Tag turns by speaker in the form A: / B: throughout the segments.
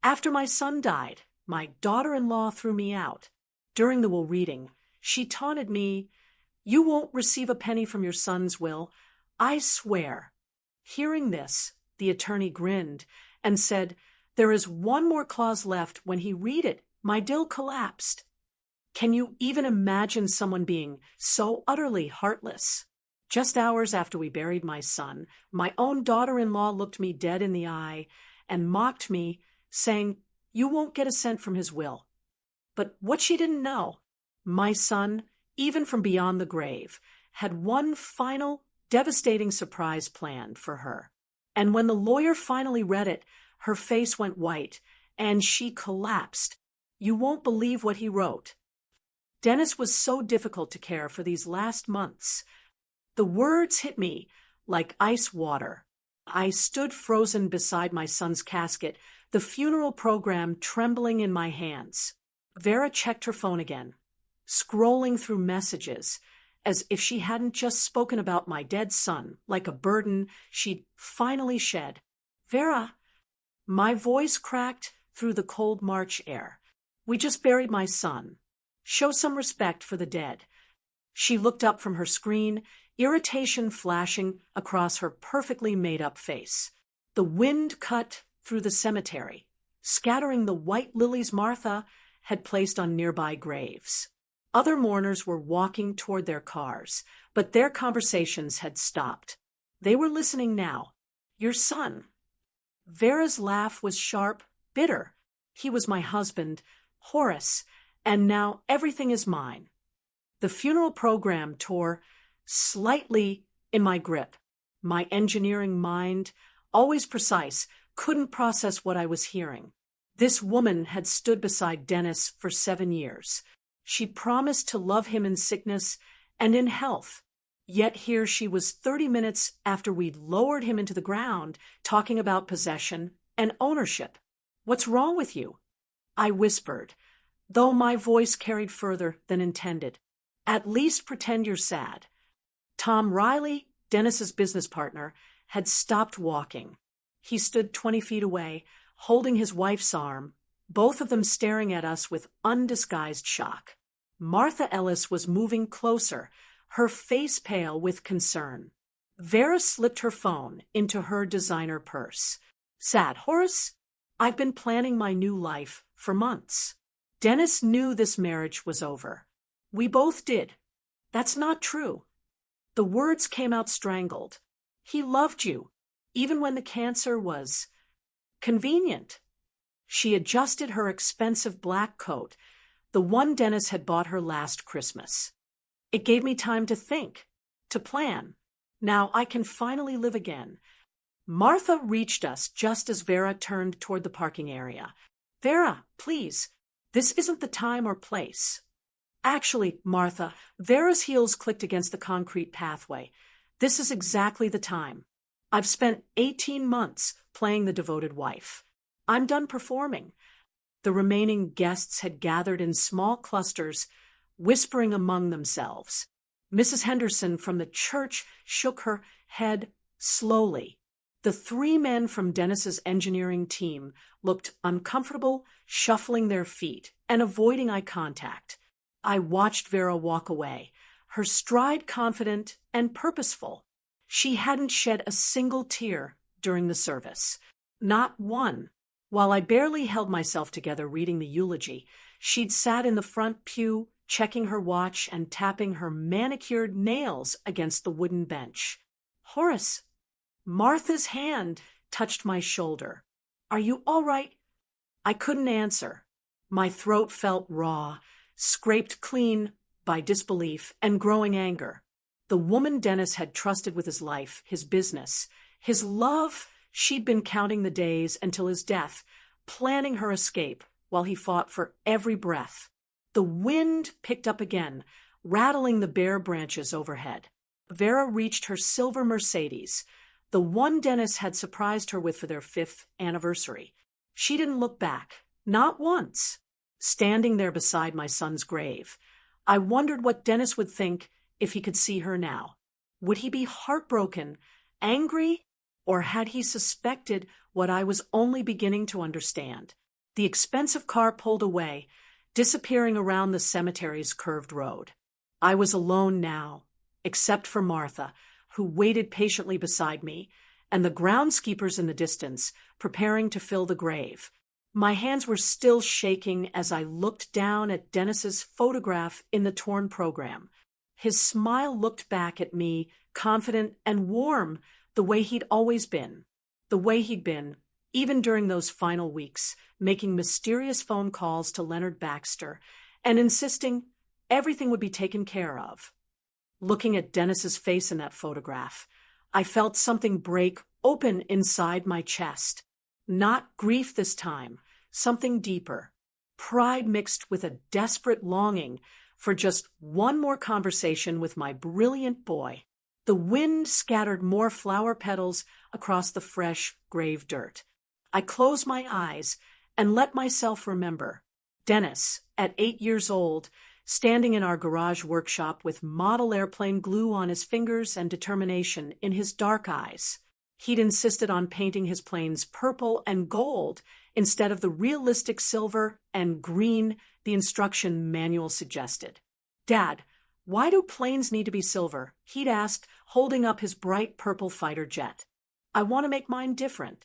A: After my son died, my daughter-in-law threw me out. During the will reading, she taunted me, "You won't receive a penny from your son's will, I swear." Hearing this, the attorney grinned and said, "There is one more clause left. When he read it, my dill collapsed." Can you even imagine someone being so utterly heartless? Just hours after we buried my son, my own daughter-in-law looked me dead in the eye and mocked me, saying, "You won't get a cent from his will." But what she didn't know, my son, even from beyond the grave, had one final, devastating surprise planned for her. And when the lawyer finally read it, her face went white, and she collapsed. You won't believe what he wrote. Dennis was so difficult to care for these last months. The words hit me like ice water. I stood frozen beside my son's casket, the funeral program trembling in my hands. Vera checked her phone again, scrolling through messages, as if she hadn't just spoken about my dead son, like a burden she'd finally shed. "Vera," my voice cracked through the cold March air. "We just buried my son. Show some respect for the dead." She looked up from her screen, irritation flashing across her perfectly made-up face. The wind cut through the cemetery, scattering the white lilies Martha had placed on nearby graves. Other mourners were walking toward their cars, but their conversations had stopped. They were listening now. "Your son." Vera's laugh was sharp, bitter. "He was my husband, Horace, and now everything is mine." The funeral program tore slightly in my grip. My engineering mind, always precise, couldn't process what I was hearing. This woman had stood beside Dennis for 7 years. She promised to love him in sickness and in health. Yet here she was 30 minutes after we'd lowered him into the ground, talking about possession and ownership. "What's wrong with you?" I whispered, though my voice carried further than intended. "At least pretend you're sad." Tom Riley, Dennis's business partner, had stopped walking. He stood 20 feet away, holding his wife's arm, both of them staring at us with undisguised shock. Martha Ellis was moving closer, her face pale with concern. Vera slipped her phone into her designer purse. "Sad, Horace? I've been planning my new life for months." Dennis knew this marriage was over. We both did. "That's not true." The words came out strangled. "He loved you, even when the cancer was convenient." She adjusted her expensive black coat, the one Dennis had bought her last Christmas. "It gave me time to think, to plan. Now I can finally live again." Martha reached us just as Vera turned toward the parking area. "Vera, please, this isn't the time or place." "Actually, Martha," Vera's heels clicked against the concrete pathway, "this is exactly the time. I've spent 18 months playing the devoted wife. I'm done performing." The remaining guests had gathered in small clusters, whispering among themselves. Mrs. Henderson from the church shook her head slowly. The 3 men from Dennis's engineering team looked uncomfortable, shuffling their feet and avoiding eye contact. I watched Vera walk away, her stride confident and purposeful. She hadn't shed a single tear during the service. Not one. While I barely held myself together reading the eulogy, she'd sat in the front pew, checking her watch and tapping her manicured nails against the wooden bench. "Horace." Martha's hand touched my shoulder. "Are you all right?" I couldn't answer. My throat felt raw, scraped clean by disbelief and growing anger. The woman Dennis had trusted with his life, his business, his love, she'd been counting the days until his death, planning her escape while he fought for every breath. The wind picked up again, rattling the bare branches overhead. Vera reached her silver Mercedes, the one Dennis had surprised her with for their 5th anniversary. She didn't look back, not once. Standing there beside my son's grave, I wondered what Dennis would think if he could see her now. Would he be heartbroken, angry, or had he suspected what I was only beginning to understand? The expensive car pulled away, disappearing around the cemetery's curved road. I was alone now, except for Martha, who waited patiently beside me, and the groundskeepers in the distance, preparing to fill the grave. My hands were still shaking as I looked down at Dennis's photograph in the torn program. His smile looked back at me, confident and warm, the way he'd always been. The way he'd been, even during those final weeks, making mysterious phone calls to Leonard Baxter and insisting everything would be taken care of. Looking at Dennis's face in that photograph, I felt something break open inside my chest. Not grief this time, something deeper. Pride mixed with a desperate longing for just one more conversation with my brilliant boy. The wind scattered more flower petals across the fresh grave dirt. I closed my eyes and let myself remember. Dennis, at 8 years old, standing in our garage workshop with model airplane glue on his fingers and determination in his dark eyes. He'd insisted on painting his planes purple and gold instead of the realistic silver and green the instruction manual suggested. "Dad, why do planes need to be silver?" he'd asked, holding up his bright purple fighter jet. "I want to make mine different."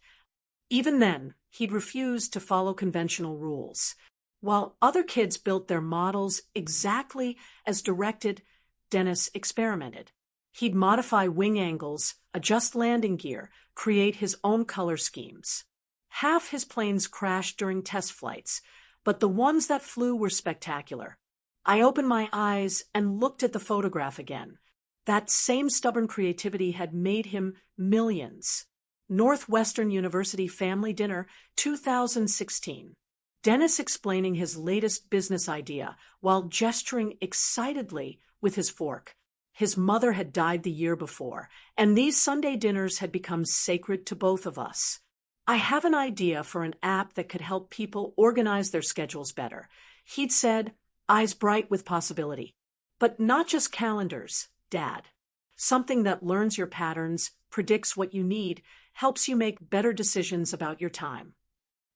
A: Even then, he'd refused to follow conventional rules. While other kids built their models exactly as directed, Dennis experimented. He'd modify wing angles, adjust landing gear, create his own color schemes. Half his planes crashed during test flights, but the ones that flew were spectacular. I opened my eyes and looked at the photograph again. That same stubborn creativity had made him millions. Northwestern University Family Dinner, 2016. Dennis explaining his latest business idea while gesturing excitedly with his fork. His mother had died the year before, and these Sunday dinners had become sacred to both of us. "I have an idea for an app that could help people organize their schedules better," he'd said, eyes bright with possibility. "But not just calendars, Dad. Something that learns your patterns, predicts what you need, helps you make better decisions about your time."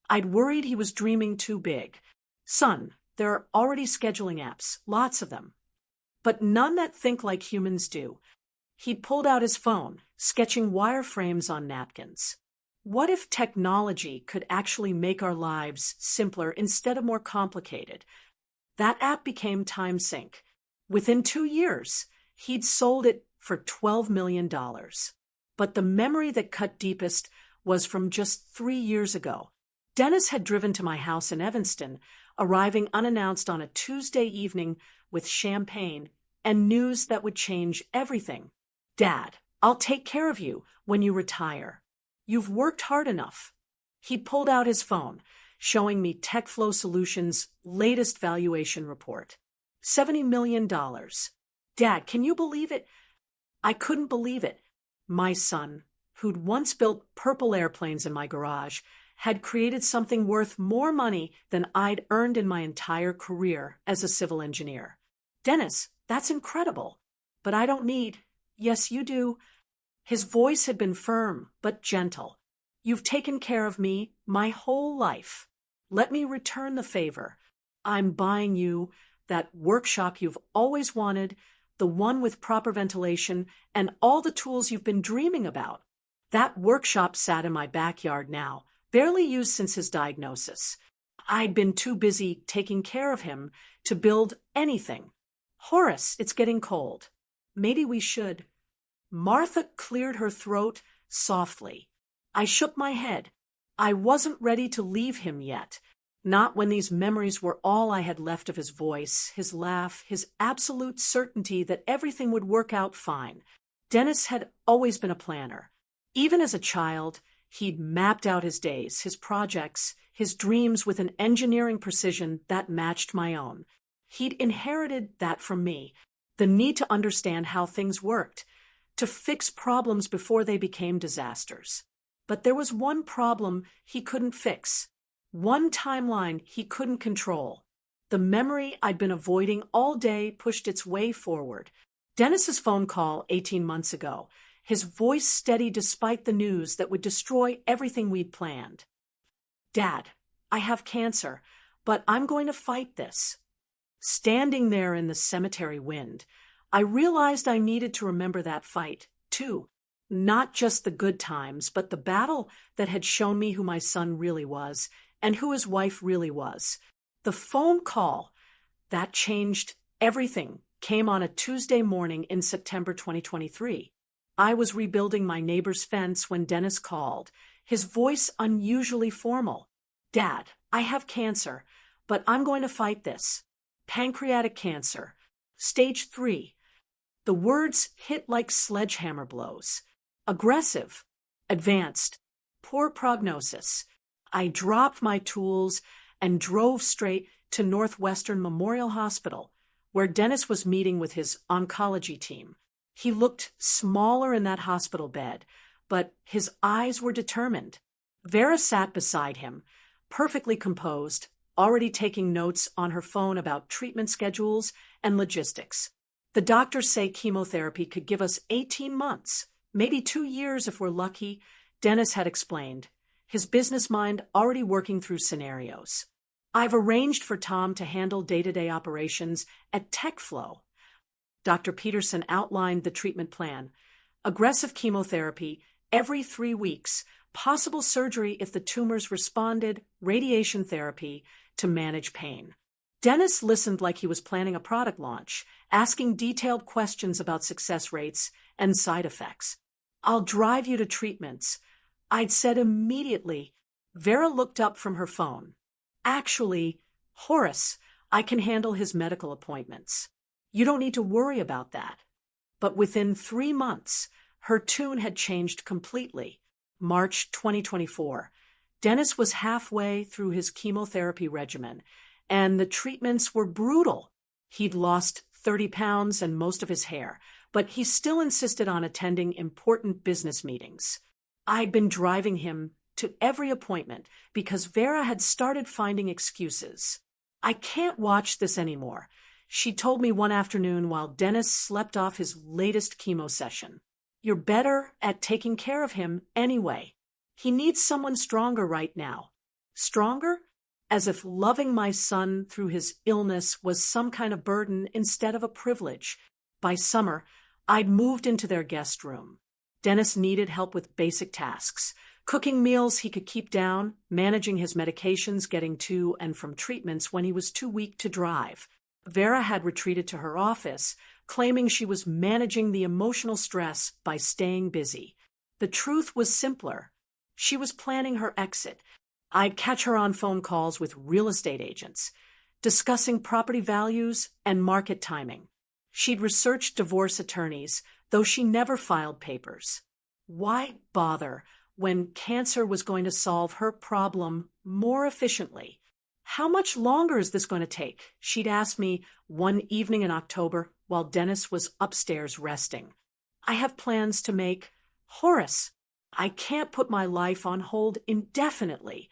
A: I'd worried he was dreaming too big. "Son, there are already scheduling apps, lots of them. But none that think like humans do." He'd pulled out his phone, sketching wireframes on napkins. What if technology could actually make our lives simpler instead of more complicated? That app became TimeSync. Within 2 years, he'd sold it for $12 million. But the memory that cut deepest was from just 3 years ago. Dennis had driven to my house in Evanston, arriving unannounced on a Tuesday evening with champagne and news that would change everything. "Dad, I'll take care of you when you retire. You've worked hard enough." He pulled out his phone, showing me TechFlow Solutions' latest valuation report. $70 million. "Dad, can you believe it?" I couldn't believe it. My son, who'd once built purple airplanes in my garage, had created something worth more money than I'd earned in my entire career as a civil engineer. "Dennis, that's incredible. But I don't need—" "Yes, you do." His voice had been firm, but gentle. "You've taken care of me my whole life. Let me return the favor. I'm buying you that workshop you've always wanted, the one with proper ventilation and all the tools you've been dreaming about." That workshop sat in my backyard now, barely used since his diagnosis. I'd been too busy taking care of him to build anything. "Horace, it's getting cold. Maybe we should—" Martha cleared her throat softly. I shook my head. I wasn't ready to leave him yet. Not when these memories were all I had left of his voice, his laugh, his absolute certainty that everything would work out fine. Dennis had always been a planner. Even as a child, he'd mapped out his days, his projects, his dreams with an engineering precision that matched my own. He'd inherited that from me, the need to understand how things worked, to fix problems before they became disasters. But there was one problem he couldn't fix, one timeline he couldn't control. The memory I'd been avoiding all day pushed its way forward. Dennis's phone call 18 months ago, his voice steady despite the news that would destroy everything we'd planned. "Dad, I have cancer, but I'm going to fight this. Standing there in the cemetery wind, I realized I needed to remember that fight, too. Not just the good times, but the battle that had shown me who my son really was and who his wife really was. The phone call that changed everything came on a Tuesday morning in September 2023. I was rebuilding my neighbor's fence when Dennis called, his voice unusually formal. Dad, I have cancer, but I'm going to fight this. Pancreatic cancer. Stage 3. The words hit like sledgehammer blows. Aggressive. Advanced. Poor prognosis. I dropped my tools and drove straight to Northwestern Memorial Hospital, where Dennis was meeting with his oncology team. He looked smaller in that hospital bed, but his eyes were determined. Vera sat beside him, perfectly composed, already taking notes on her phone about treatment schedules and logistics. The doctors say chemotherapy could give us 18 months, maybe 2 years if we're lucky, Dennis had explained, his business mind already working through scenarios. I've arranged for Tom to handle day-to-day operations at TechFlow. Dr. Peterson outlined the treatment plan. Aggressive chemotherapy every 3 weeks, possible surgery if the tumors responded, radiation therapy to manage pain. Dennis listened like he was planning a product launch, asking detailed questions about success rates and side effects. I'll drive you to treatments. I'd said immediately. Vera looked up from her phone. Actually, Horace, I can handle his medical appointments. You don't need to worry about that. But within 3 months, her tune had changed completely. March 2024. Dennis was halfway through his chemotherapy regimen, and the treatments were brutal. He'd lost 30 pounds and most of his hair, but he still insisted on attending important business meetings. I'd been driving him to every appointment because Vera had started finding excuses. I can't watch this anymore, she told me one afternoon while Dennis slept off his latest chemo session. You're better at taking care of him anyway. He needs someone stronger right now. Stronger? As if loving my son through his illness was some kind of burden instead of a privilege. By summer, I'd moved into their guest room. Dennis needed help with basic tasks, cooking meals he could keep down, managing his medications, getting to and from treatments when he was too weak to drive. Vera had retreated to her office, claiming she was managing the emotional stress by staying busy. The truth was simpler. She was planning her exit. I'd catch her on phone calls with real estate agents, discussing property values and market timing. She'd researched divorce attorneys, though she never filed papers. Why bother when cancer was going to solve her problem more efficiently? How much longer is this going to take? She'd asked me one evening in October while Dennis was upstairs resting. I have plans to make. Horace, I can't put my life on hold indefinitely.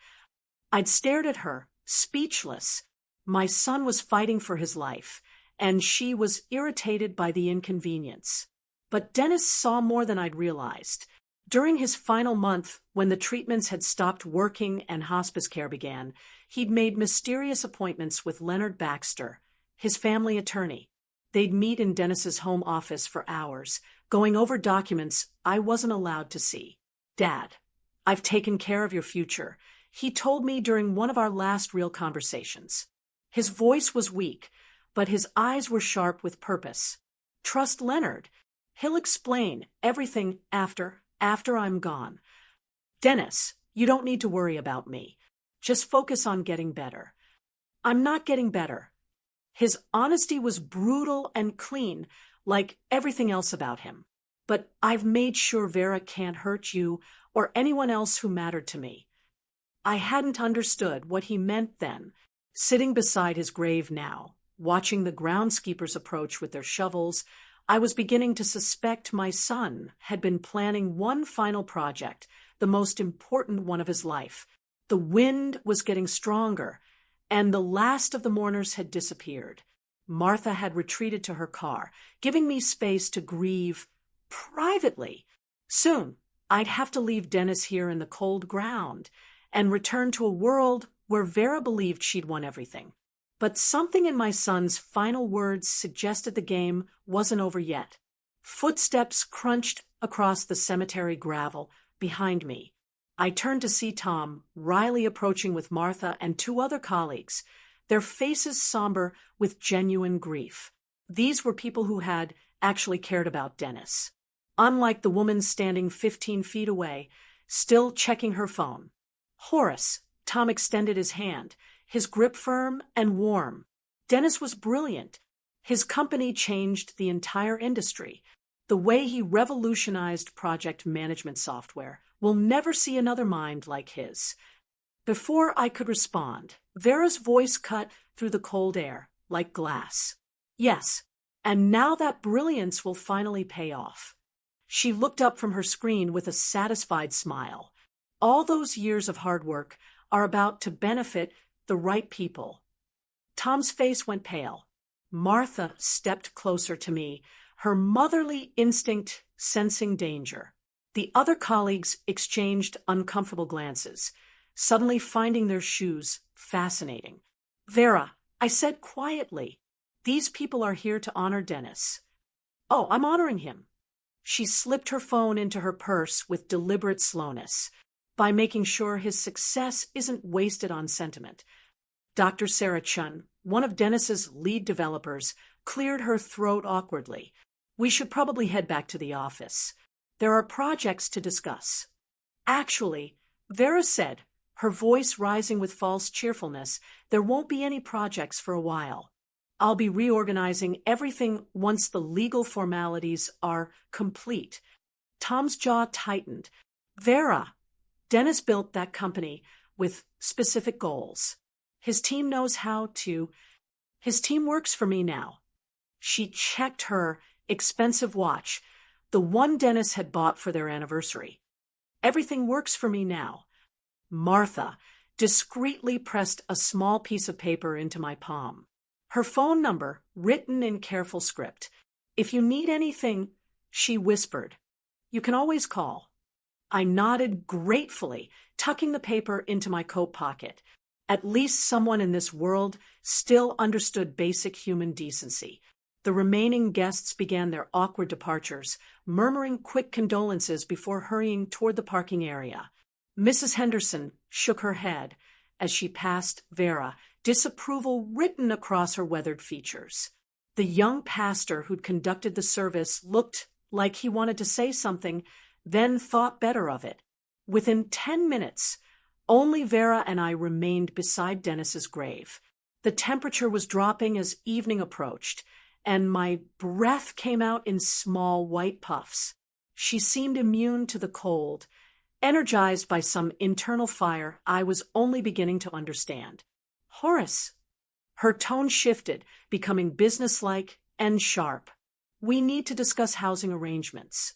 A: I'd stared at her, speechless. My son was fighting for his life, and she was irritated by the inconvenience. But Dennis saw more than I'd realized. During his final month, when the treatments had stopped working and hospice care began, he'd made mysterious appointments with Leonard Baxter, his family attorney. They'd meet in Dennis's home office for hours, going over documents I wasn't allowed to see. Dad, I've taken care of your future, he told me during one of our last real conversations. His voice was weak, but his eyes were sharp with purpose. Trust Leonard. He'll explain everything after I'm gone. Dennis, you don't need to worry about me. Just focus on getting better. I'm not getting better. His honesty was brutal and clean, like everything else about him. But I've made sure Vera can't hurt you or anyone else who mattered to me. I hadn't understood what he meant then, sitting beside his grave now, watching the groundskeepers approach with their shovels. I was beginning to suspect my son had been planning one final project, the most important one of his life. The wind was getting stronger, and the last of the mourners had disappeared. Martha had retreated to her car, giving me space to grieve privately. Soon, I'd have to leave Dennis here in the cold ground and return to a world where Vera believed she'd won everything. But something in my son's final words suggested the game wasn't over yet. Footsteps crunched across the cemetery gravel behind me. I turned to see Tom, Riley approaching with Martha and two other colleagues, their faces somber with genuine grief. These were people who had actually cared about Dennis. Unlike the woman standing 15 feet away, still checking her phone. Horace, Tom extended his hand, his grip firm and warm. Dennis was brilliant. His company changed the entire industry. The way he revolutionized project management software will never see another mind like his. Before I could respond, Vera's voice cut through the cold air, like glass. Yes, and now that brilliance will finally pay off. She looked up from her screen with a satisfied smile. All those years of hard work are about to benefit the right people. Tom's face went pale. Martha stepped closer to me, her motherly instinct sensing danger. The other colleagues exchanged uncomfortable glances, suddenly finding their shoes fascinating. Vera, I said quietly, these people are here to honor Dennis. Oh, I'm honoring him. She slipped her phone into her purse with deliberate slowness, by making sure his success isn't wasted on sentiment. Dr. Sarah Chun, one of Dennis's lead developers, cleared her throat awkwardly. We should probably head back to the office. There are projects to discuss. Actually, Vera said, her voice rising with false cheerfulness, there won't be any projects for a while. I'll be reorganizing everything once the legal formalities are complete. Tom's jaw tightened. Vera, Dennis built that company with specific goals. His team knows how to. His team works for me now. She checked her expensive watch, the one Dennis had bought for their anniversary. Everything works for me now. Martha discreetly pressed a small piece of paper into my palm. Her phone number, written in careful script. If you need anything, she whispered, you can always call. I nodded gratefully, tucking the paper into my coat pocket. At least someone in this world still understood basic human decency. The remaining guests began their awkward departures, murmuring quick condolences before hurrying toward the parking area. Mrs. Henderson shook her head as she passed Vera, disapproval written across her weathered features. The young pastor who'd conducted the service looked like he wanted to say something, then thought better of it. Within 10 minutes, only Vera and I remained beside Dennis's grave. The temperature was dropping as evening approached, and my breath came out in small white puffs. She seemed immune to the cold, energized by some internal fire I was only beginning to understand. Horace. Her tone shifted, becoming businesslike and sharp. We need to discuss housing arrangements.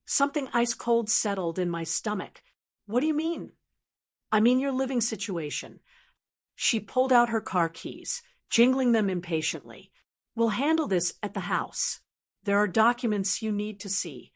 A: Something ice-cold settled in my stomach. What do you mean? I mean your living situation. She pulled out her car keys, jingling them impatiently. We'll handle this at the house. There are documents you need to see.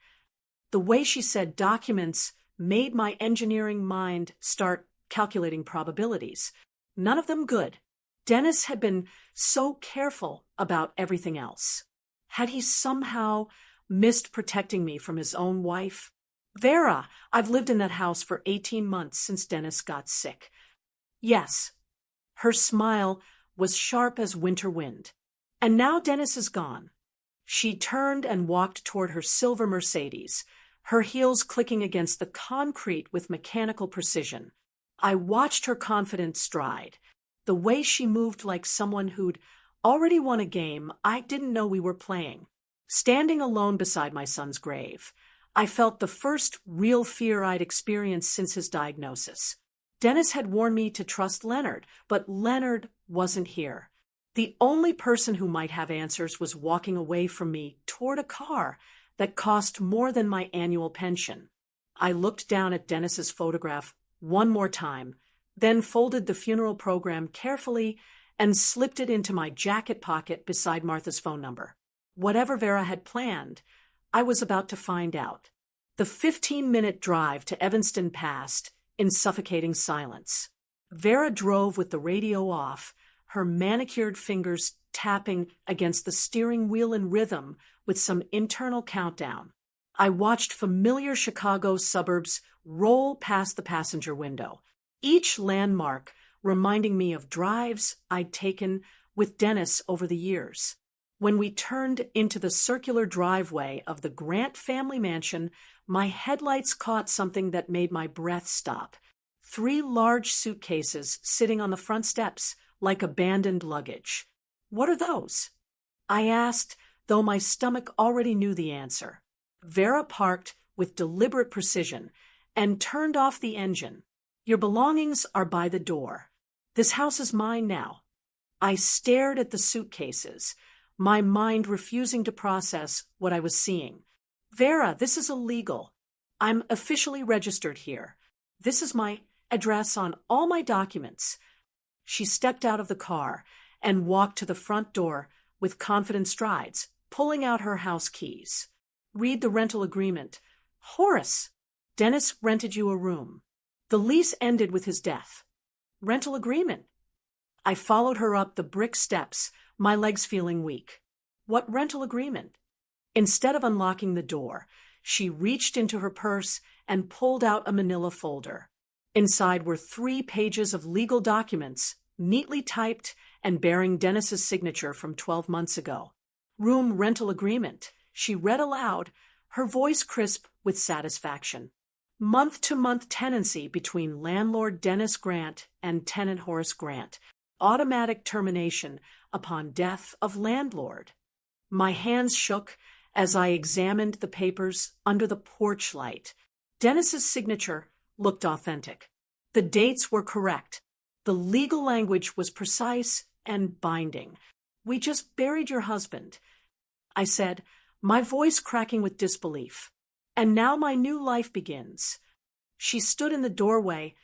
A: The way she said documents made my engineering mind start calculating probabilities. None of them good. Dennis had been so careful about everything else. Had he somehow missed protecting me from his own wife? Vera, I've lived in that house for 18 months since Dennis got sick. Yes. Her smile was sharp as winter wind. And now Dennis is gone. She turned and walked toward her silver Mercedes, her heels clicking against the concrete with mechanical precision. I watched her confident stride, the way she moved like someone who'd already won a game I didn't know we were playing. Standing alone beside my son's grave, I felt the first real fear I'd experienced since his diagnosis. Dennis had warned me to trust Leonard, but Leonard wasn't here. The only person who might have answers was walking away from me toward a car that cost more than my annual pension. I looked down at Dennis's photograph one more time, then folded the funeral program carefully and slipped it into my jacket pocket beside Martha's phone number. Whatever Vera had planned, I was about to find out. The 15-minute drive to Evanston passed in suffocating silence. Vera drove with the radio off, her manicured fingers tapping against the steering wheel in rhythm with some internal countdown. I watched familiar Chicago suburbs roll past the passenger window, each landmark reminding me of drives I'd taken with Dennis over the years. When we turned into the circular driveway of the Grant family mansion, my headlights caught something that made my breath stop. 3 large suitcases sitting on the front steps like abandoned luggage. What are those? I asked, though my stomach already knew the answer. Vera parked with deliberate precision and turned off the engine. Your belongings are by the door. This house is mine now. I stared at the suitcases, my mind refusing to process what I was seeing. Vera, this is illegal. I'm officially registered here. This is my address on all my documents. She stepped out of the car and walked to the front door with confident strides, pulling out her house keys. Read the rental agreement. Horace, Dennis rented you a room. The lease ended with his death. Rental agreement. I followed her up the brick steps, my legs feeling weak. What rental agreement? Instead of unlocking the door, she reached into her purse and pulled out a manila folder. Inside were 3 pages of legal documents, neatly typed and bearing Dennis's signature from 12 months ago. Room rental agreement, she read aloud, her voice crisp with satisfaction. Month-to-month tenancy between landlord Dennis Grant and tenant Horace Grant. Automatic termination upon death of landlord. My hands shook as I examined the papers under the porch light. Dennis's signature looked authentic. The dates were correct. The legal language was precise and binding. We just buried your husband, I said, my voice cracking with disbelief. And now my new life begins. She stood in the doorway,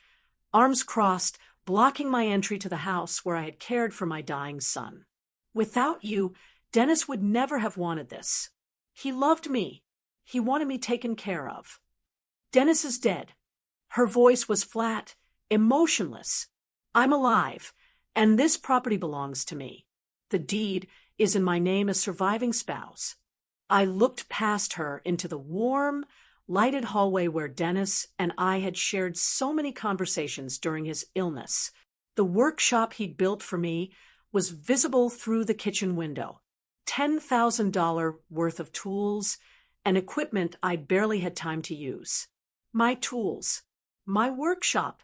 A: arms crossed, blocking my entry to the house where I had cared for my dying son. Without you, Dennis would never have wanted this. He loved me. He wanted me taken care of. Dennis is dead. Her voice was flat, emotionless. I'm alive, and this property belongs to me. The deed is in my name as surviving spouse. I looked past her into the warm, lighted hallway where Dennis and I had shared so many conversations during his illness. The workshop he'd built for me was visible through the kitchen window. $10,000 worth of tools and equipment I'd barely had time to use. My tools. My workshop.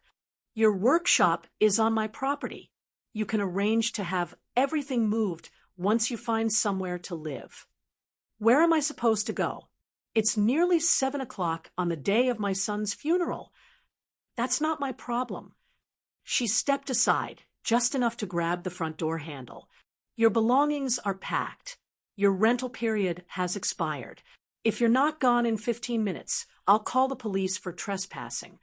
A: Your workshop is on my property. You can arrange to have everything moved once you find somewhere to live. Where am I supposed to go? It's nearly 7 o'clock on the day of my son's funeral. That's not my problem. She stepped aside, just enough to grab the front door handle. Your belongings are packed. Your rental period has expired. If you're not gone in 15 minutes, I'll call the police for trespassing.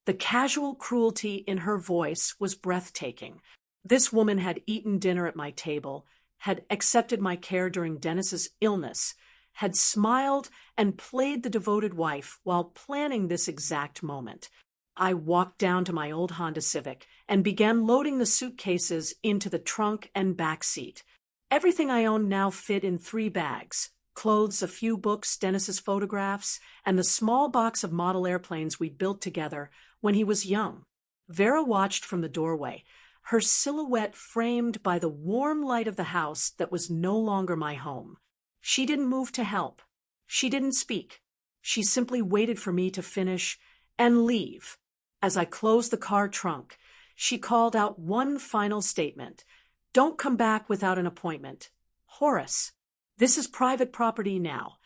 A: The casual cruelty in her voice was breathtaking. This woman had eaten dinner at my table, had accepted my care during Dennis's illness, had smiled and played the devoted wife while planning this exact moment. I walked down to my old Honda Civic and began loading the suitcases into the trunk and back seat. Everything I owned now fit in 3 bags: clothes, a few books, Dennis's photographs, and the small box of model airplanes we built together when he was young. Vera watched from the doorway, her silhouette framed by the warm light of the house that was no longer my home. She didn't move to help. She didn't speak. She simply waited for me to finish and leave. As I closed the car trunk, she called out one final statement. Don't come back without an appointment. Horace, this is private property now.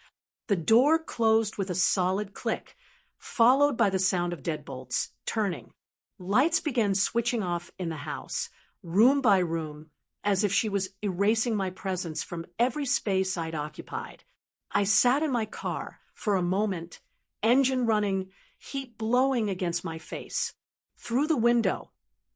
A: The door closed with a solid click, followed by the sound of deadbolts turning. Lights began switching off in the house, room by room, as if she was erasing my presence from every space I'd occupied. I sat in my car for a moment, engine running, heat blowing against my face. Through the window,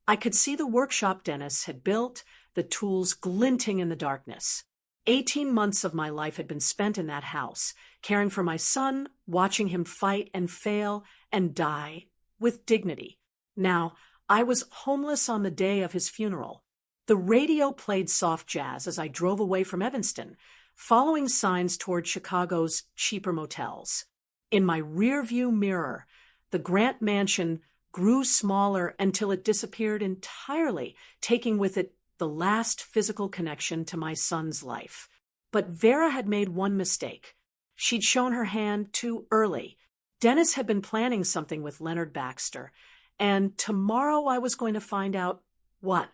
A: I could see the workshop Dennis had built, the tools glinting in the darkness. 18 months of my life had been spent in that house, caring for my son, watching him fight and fail and die with dignity. Now, I was homeless on the day of his funeral. The radio played soft jazz as I drove away from Evanston, following signs toward Chicago's cheaper motels. In my rearview mirror, the Grant mansion grew smaller until it disappeared entirely, taking with it the last physical connection to my son's life. But Vera had made one mistake. She'd shown her hand too early. Dennis had been planning something with Leonard Baxter, and tomorrow I was going to find out what.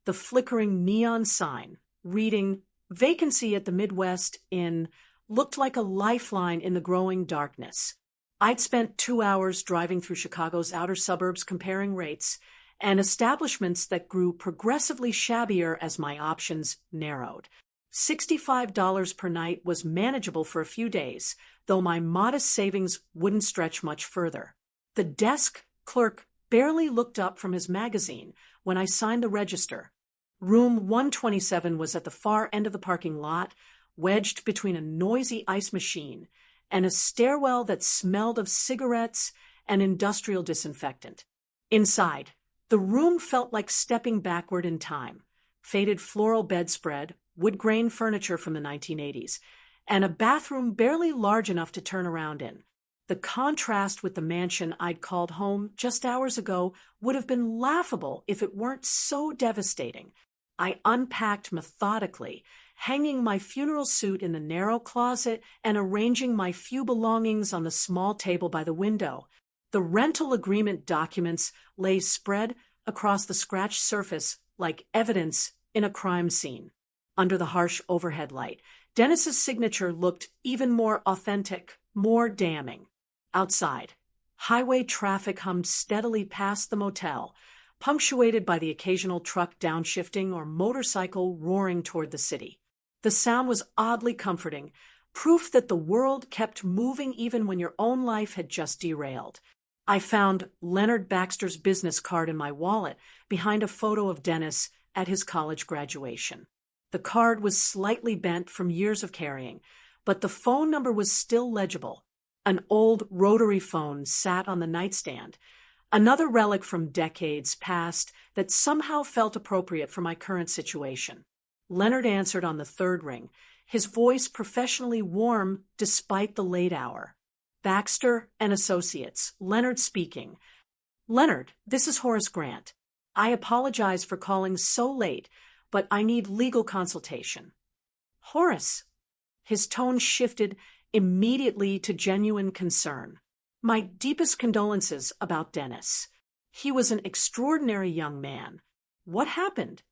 A: The flickering neon sign, reading "Vacancy at the Midwest Inn," looked like a lifeline in the growing darkness. I'd spent 2 hours driving through Chicago's outer suburbs comparing rates, and establishments that grew progressively shabbier as my options narrowed. $65 per night was manageable for a few days, though my modest savings wouldn't stretch much further. The desk clerk barely looked up from his magazine when I signed the register. Room 127 was at the far end of the parking lot, wedged between a noisy ice machine and a stairwell that smelled of cigarettes and industrial disinfectant. Inside, the room felt like stepping backward in time. Faded floral bedspread, wood-grain furniture from the 1980s, and a bathroom barely large enough to turn around in. The contrast with the mansion I'd called home just hours ago would have been laughable if it weren't so devastating. I unpacked methodically, hanging my funeral suit in the narrow closet and arranging my few belongings on the small table by the window. The rental agreement documents lay spread across the scratched surface like evidence in a crime scene. Under the harsh overhead light, Dennis's signature looked even more authentic, more damning. Outside, highway traffic hummed steadily past the motel, punctuated by the occasional truck downshifting or motorcycle roaring toward the city. The sound was oddly comforting, proof that the world kept moving even when your own life had just derailed. I found Leonard Baxter's business card in my wallet behind a photo of Dennis at his college graduation. The card was slightly bent from years of carrying, but the phone number was still legible. An old rotary phone sat on the nightstand, another relic from decades past that somehow felt appropriate for my current situation. Leonard answered on the third ring, his voice professionally warm despite the late hour. "Baxter and Associates, Leonard speaking." "Leonard, this is Horace Grant. I apologize for calling so late, but I need legal consultation." "Horace." His tone shifted immediately to genuine concern. "My deepest condolences about Dennis. He was an extraordinary young man. What happened?"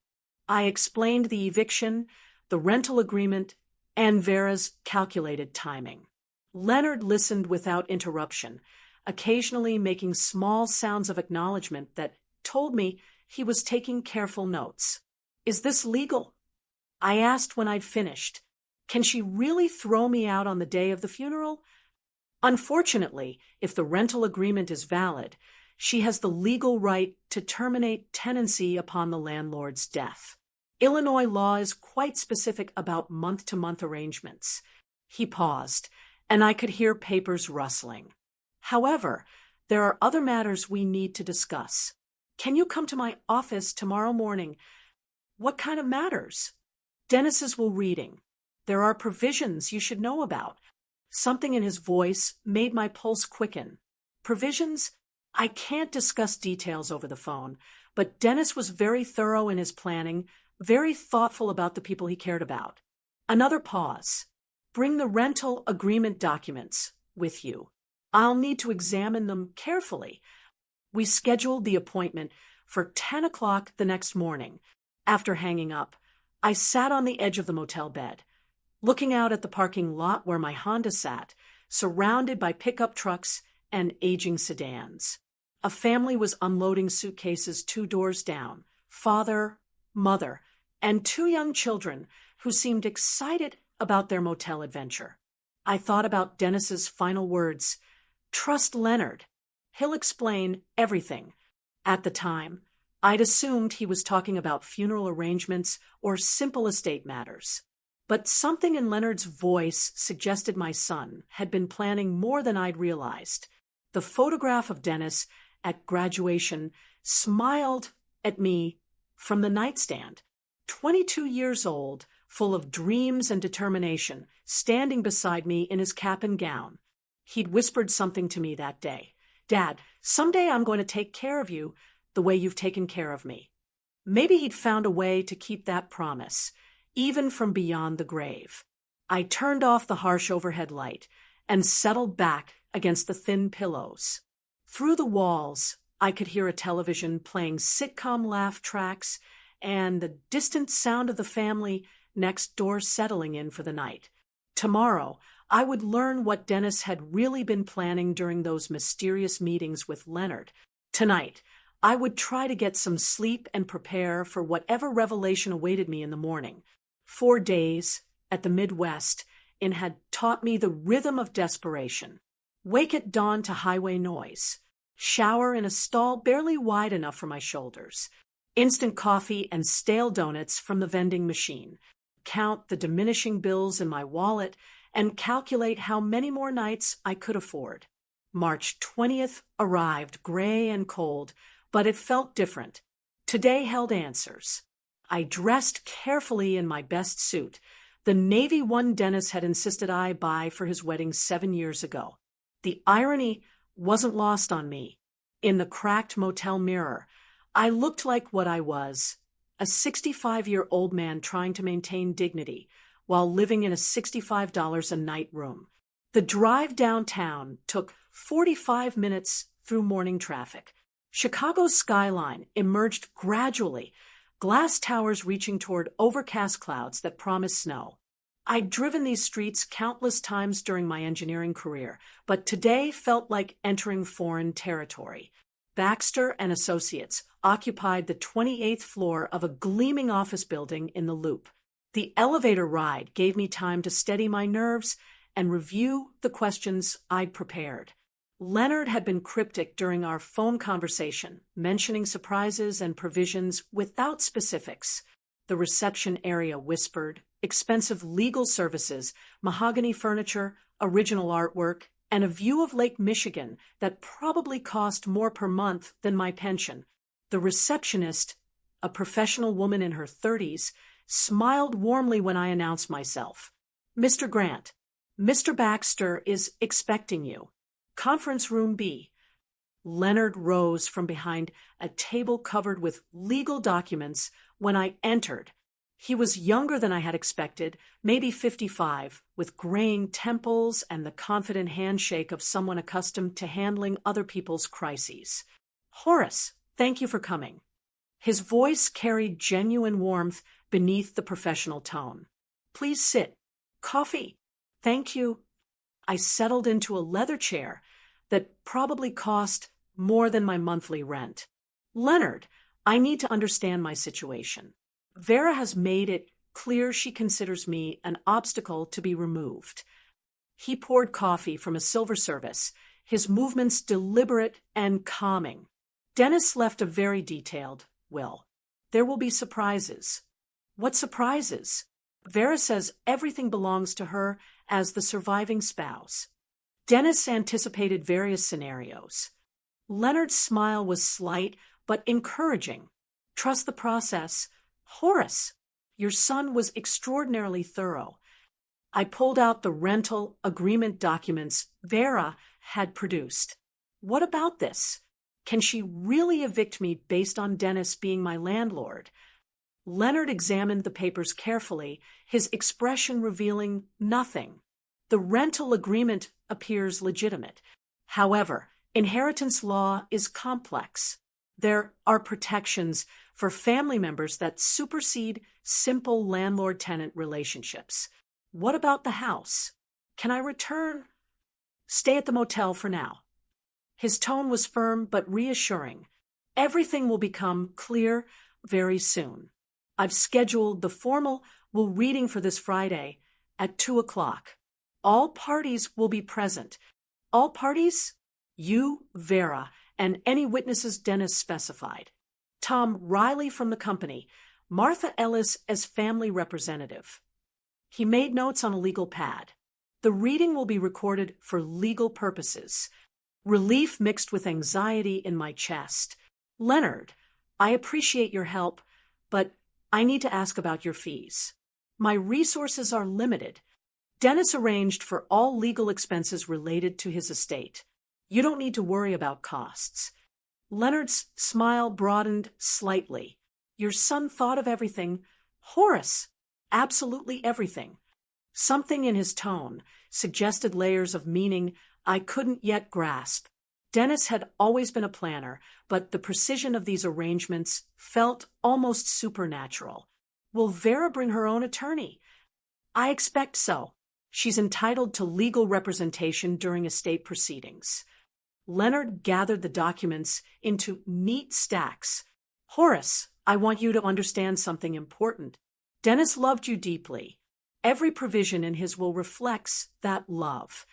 A: I explained the eviction, the rental agreement, and Vera's calculated timing. Leonard listened without interruption, occasionally making small sounds of acknowledgement that told me he was taking careful notes. "Is this legal?" I asked when I'd finished. "Can she really throw me out on the day of the funeral?" "Unfortunately, if the rental agreement is valid, she has the legal right to terminate tenancy upon the landlord's death. Illinois law is quite specific about month-to-month arrangements." He paused, and I could hear papers rustling. "However, there are other matters we need to discuss. Can you come to my office tomorrow morning?" "What kind of matters?" "Dennis's will reading. There are provisions you should know about." Something in his voice made my pulse quicken. "Provisions? I can't discuss details over the phone, but Dennis was very thorough in his planning, very thoughtful about the people he cared about." Another pause. "Bring the rental agreement documents with you. I'll need to examine them carefully." We scheduled the appointment for 10 o'clock the next morning. After hanging up, I sat on the edge of the motel bed, looking out at the parking lot where my Honda sat, surrounded by pickup trucks and aging sedans. A family was unloading suitcases 2 doors down, father, mother, and 2 young children who seemed excited about their motel adventure. I thought about Dennis's final words, "Trust Leonard. He'll explain everything." At the time, I'd assumed he was talking about funeral arrangements or simple estate matters. But something in Leonard's voice suggested my son had been planning more than I'd realized. The photograph of Dennis at graduation smiled at me from the nightstand. 22 years old, full of dreams and determination, standing beside me in his cap and gown. He'd whispered something to me that day. "Dad, someday I'm going to take care of you the way you've taken care of me." Maybe he'd found a way to keep that promise, even from beyond the grave. I turned off the harsh overhead light and settled back against the thin pillows. Through the walls, I could hear a television playing sitcom laugh tracks and the distant sound of the family next door settling in for the night. Tomorrow, I would learn what Dennis had really been planning during those mysterious meetings with Leonard. Tonight, I would try to get some sleep and prepare for whatever revelation awaited me in the morning. 4 days at the Midwest Inn had taught me the rhythm of desperation. Wake at dawn to highway noise. Shower in a stall barely wide enough for my shoulders. Instant coffee and stale donuts from the vending machine. Count the diminishing bills in my wallet and calculate how many more nights I could afford. March 20th arrived gray and cold, but it felt different. Today held answers. I dressed carefully in my best suit, the navy one Dennis had insisted I buy for his wedding 7 years ago. The irony wasn't lost on me. In the cracked motel mirror, I looked like what I was, a 65-year-old man trying to maintain dignity while living in a $65 a night room. The drive downtown took 45 minutes through morning traffic. Chicago's skyline emerged gradually, glass towers reaching toward overcast clouds that promised snow. I'd driven these streets countless times during my engineering career, but today felt like entering foreign territory. Baxter and Associates occupied the 28th floor of a gleaming office building in the Loop. The elevator ride gave me time to steady my nerves and review the questions I'd prepared. Leonard had been cryptic during our phone conversation, mentioning surprises and provisions without specifics. The reception area whispered, expensive legal services, mahogany furniture, original artwork, and a view of Lake Michigan that probably cost more per month than my pension. The receptionist, a professional woman in her 30s, smiled warmly when I announced myself. "Mr. Grant, Mr. Baxter is expecting you. Conference room B." Leonard rose from behind a table covered with legal documents when I entered. He was younger than I had expected, maybe 55, with graying temples and the confident handshake of someone accustomed to handling other people's crises. "Horace, thank you for coming." His voice carried genuine warmth beneath the professional tone. "Please sit. Coffee." "Thank you." I settled into a leather chair that probably cost more than my monthly rent. "Leonard, I need to understand my situation. Vera has made it clear she considers me an obstacle to be removed." He poured coffee from a silver service, his movements deliberate and calming. "Dennis left a very detailed will. There will be surprises." "What surprises?" "Vera says everything belongs to her as the surviving spouse." Dennis anticipated various scenarios. Leonard's smile was slight but encouraging. "Trust the process. Horace, your son was extraordinarily thorough." I pulled out the rental agreement documents Vera had produced. "What about this? Can she really evict me based on Dennis being my landlord?" Leonard examined the papers carefully, his expression revealing nothing. "The rental agreement appears legitimate. However, inheritance law is complex. There are protections for family members that supersede simple landlord-tenant relationships. What about the house? Can I return? Stay at the motel for now." His tone was firm but reassuring. "Everything will become clear very soon. I've scheduled the formal reading for this Friday at 2 o'clock. All parties will be present." "All parties?" "You, Vera, and any witnesses Dennis specified. Tom Riley from the company, Martha Ellis as family representative." He made notes on a legal pad. "The reading will be recorded for legal purposes." Relief mixed with anxiety in my chest. Leonard, I appreciate your help, but I need to ask about your fees. My resources are limited. Dennis arranged for all legal expenses related to his estate. You don't need to worry about costs. Leonard's smile broadened slightly. Your son thought of everything. Horace, absolutely everything. Something in his tone suggested layers of meaning I couldn't yet grasp. Dennis had always been a planner, but the precision of these arrangements felt almost supernatural. Will Vera bring her own attorney? I expect so. She's entitled to legal representation during estate proceedings. Leonard gathered the documents into neat stacks. Horace, I want you to understand something important. Dennis loved you deeply. Every provision in his will reflects that love.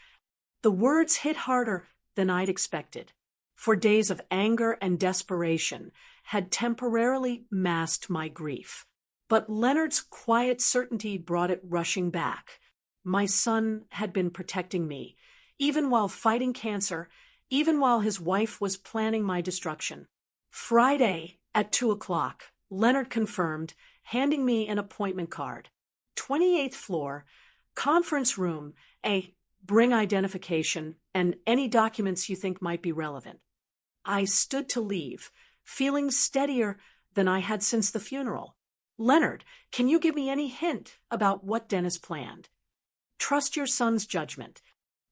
A: The words hit harder than I'd expected, for days of anger and desperation had temporarily masked my grief. But Leonard's quiet certainty brought it rushing back. My son had been protecting me, even while fighting cancer, even while his wife was planning my destruction. Friday at 2 o'clock, Leonard confirmed, handing me an appointment card. 28th floor, conference room, bring identification and any documents you think might be relevant. I stood to leave, feeling steadier than I had since the funeral. Leonard, can you give me any hint about what Dennis planned? Trust your son's judgment.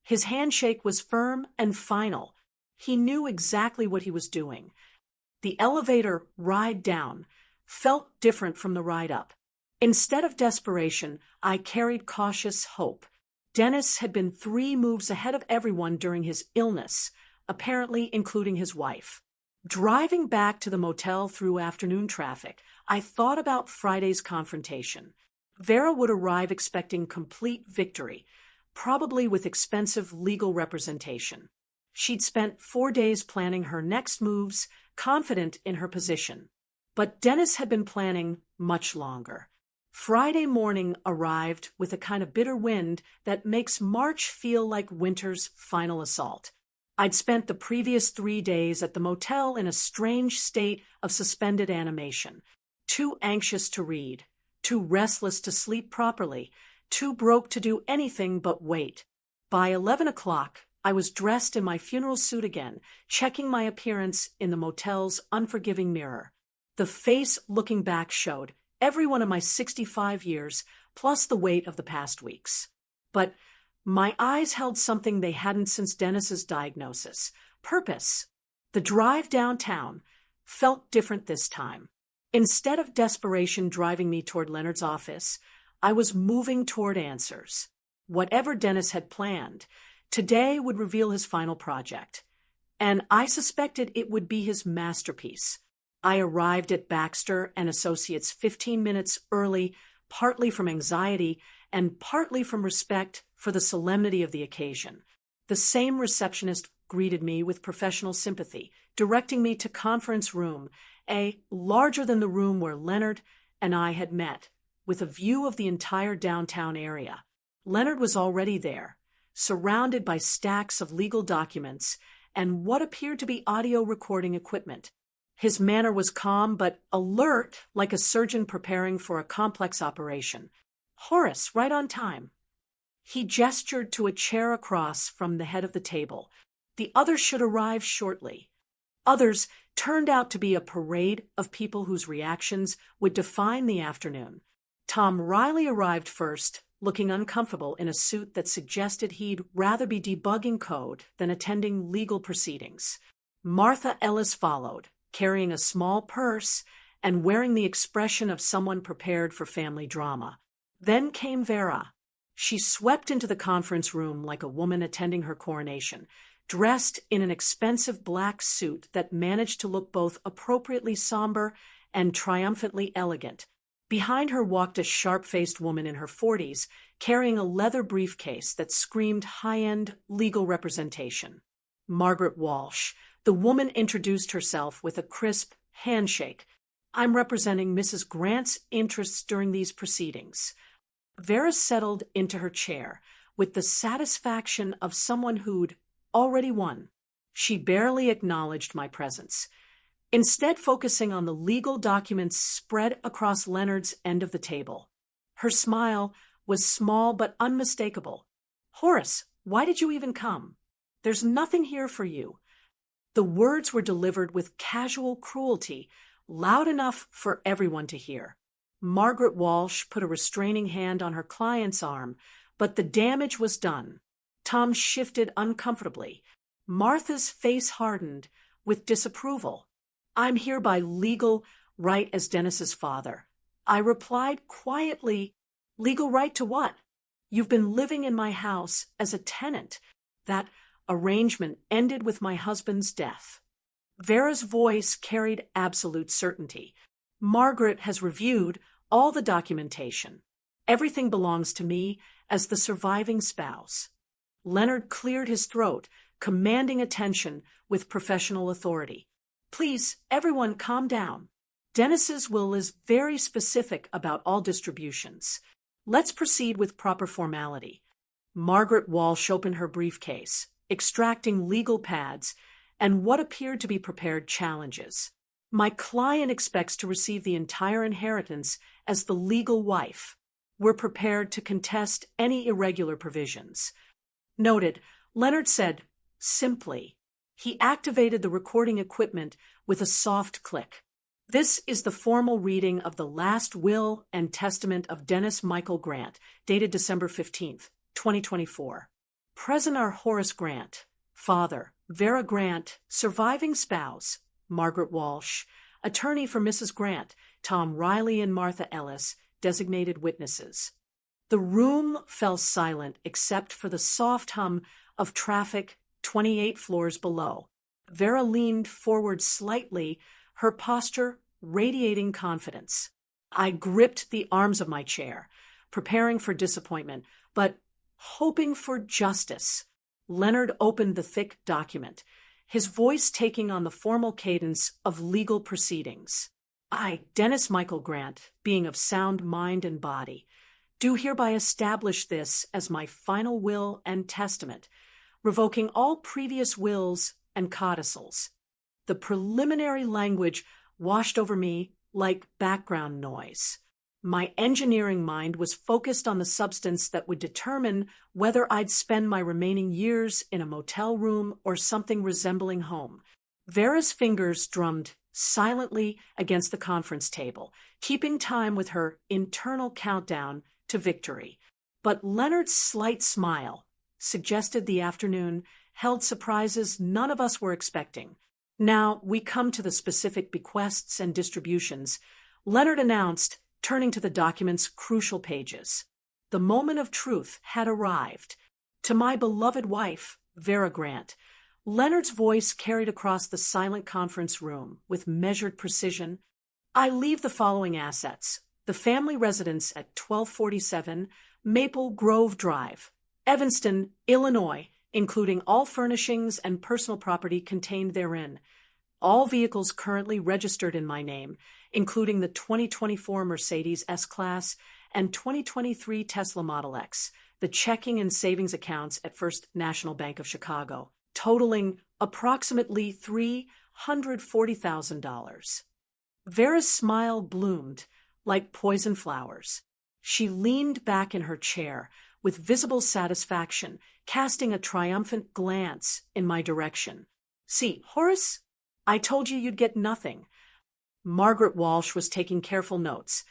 A: His handshake was firm and final. He knew exactly what he was doing. The elevator ride down felt different from the ride up. Instead of desperation, I carried cautious hope. Dennis had been 3 moves ahead of everyone during his illness, apparently including his wife. Driving back to the motel through afternoon traffic, I thought about Friday's confrontation. Vera would arrive expecting complete victory, probably with expensive legal representation. She'd spent 4 days planning her next moves, confident in her position. But Dennis had been planning much longer. Friday morning arrived with a kind of bitter wind that makes March feel like winter's final assault. I'd spent the previous 3 days at the motel in a strange state of suspended animation, too anxious to read, too restless to sleep properly, too broke to do anything but wait. By 11 o'clock, I was dressed in my funeral suit again, checking my appearance in the motel's unforgiving mirror. The face looking back showed every one of my 65 years, plus the weight of the past weeks. But my eyes held something they hadn't since Dennis's diagnosis: purpose. The drive downtown felt different this time. Instead of desperation driving me toward Leonard's office, I was moving toward answers. Whatever Dennis had planned, today would reveal his final project. And I suspected it would be his masterpiece. I arrived at Baxter and Associates 15 minutes early, partly from anxiety and partly from respect for the solemnity of the occasion. The same receptionist greeted me with professional sympathy, directing me to conference room, larger than the room where Leonard and I had met, with a view of the entire downtown area. Leonard was already there, surrounded by stacks of legal documents and what appeared to be audio recording equipment. His manner was calm but alert, like a surgeon preparing for a complex operation. Horace, right on time. He gestured to a chair across from the head of the table. The others should arrive shortly. Others turned out to be a parade of people whose reactions would define the afternoon. Tom Riley arrived first, looking uncomfortable in a suit that suggested he'd rather be debugging code than attending legal proceedings. Martha Ellis followed, carrying a small purse and wearing the expression of someone prepared for family drama. Then came Vera. She swept into the conference room like a woman attending her coronation, dressed in an expensive black suit that managed to look both appropriately somber and triumphantly elegant. Behind her walked a sharp-faced woman in her 40s, carrying a leather briefcase that screamed high-end legal representation. Margaret Walsh. The woman introduced herself with a crisp handshake. I'm representing Mrs. Grant's interests during these proceedings. Vera settled into her chair with the satisfaction of someone who'd already won. She barely acknowledged my presence. instead focusing on the legal documents spread across Leonard's end of the table. Her smile was small but unmistakable. "Horace, why did you even come? There's nothing here for you." The words were delivered with casual cruelty, loud enough for everyone to hear. Margaret Walsh put a restraining hand on her client's arm, but the damage was done. Tom shifted uncomfortably. Martha's face hardened with disapproval. "I'm here by legal right as Dennis's father." I replied quietly, "Legal right to what? You've been living in my house as a tenant. That arrangement ended with my husband's death." Vera's voice carried absolute certainty. "Margaret has reviewed all the documentation. Everything belongs to me as the surviving spouse." Leonard cleared his throat, commanding attention with professional authority. "Please, everyone, calm down. Dennis's will is very specific about all distributions. Let's proceed with proper formality." Margaret Walsh opened her briefcase, extracting legal pads and what appeared to be prepared challenges. "My client expects to receive the entire inheritance as the legal wife. We're prepared to contest any irregular provisions." Noted, Leonard said, simply. He activated the recording equipment with a soft click. "This is the formal reading of the last will and testament of Dennis Michael Grant, dated December 15th, 2024. Present are Horace Grant, father; Vera Grant, surviving spouse; Margaret Walsh, attorney for Mrs. Grant; Tom Riley and Martha Ellis, designated witnesses." The room fell silent except for the soft hum of traffic 28 floors below. Vera leaned forward slightly, her posture radiating confidence. I gripped the arms of my chair, preparing for disappointment, but hoping for justice. Leonard opened the thick document, his voice taking on the formal cadence of legal proceedings. "I, Dennis Michael Grant, being of sound mind and body, do hereby establish this as my final will and testament, revoking all previous wills and codicils." The preliminary language washed over me like background noise. My engineering mind was focused on the substance that would determine whether I'd spend my remaining years in a motel room or something resembling home. Vera's fingers drummed silently against the conference table, keeping time with her internal countdown to victory. But Leonard's slight smile suggested the afternoon held surprises none of us were expecting. "Now we come to the specific bequests and distributions," Leonard announced, turning to the document's crucial pages. The moment of truth had arrived. "To my beloved wife, Vera Grant." Leonard's voice carried across the silent conference room with measured precision. "I leave the following assets: the family residence at 1247 Maple Grove Drive, Evanston, Illinois, including all furnishings and personal property contained therein. All vehicles currently registered in my name, including the 2024 Mercedes S-Class and 2023 Tesla Model X, the checking and savings accounts at First National Bank of Chicago, totaling approximately $340,000. Vera's smile bloomed like poison flowers. She leaned back in her chair with visible satisfaction, casting a triumphant glance in my direction. "See, Horace, I told you you'd get nothing." Margaret Walsh was taking careful notes,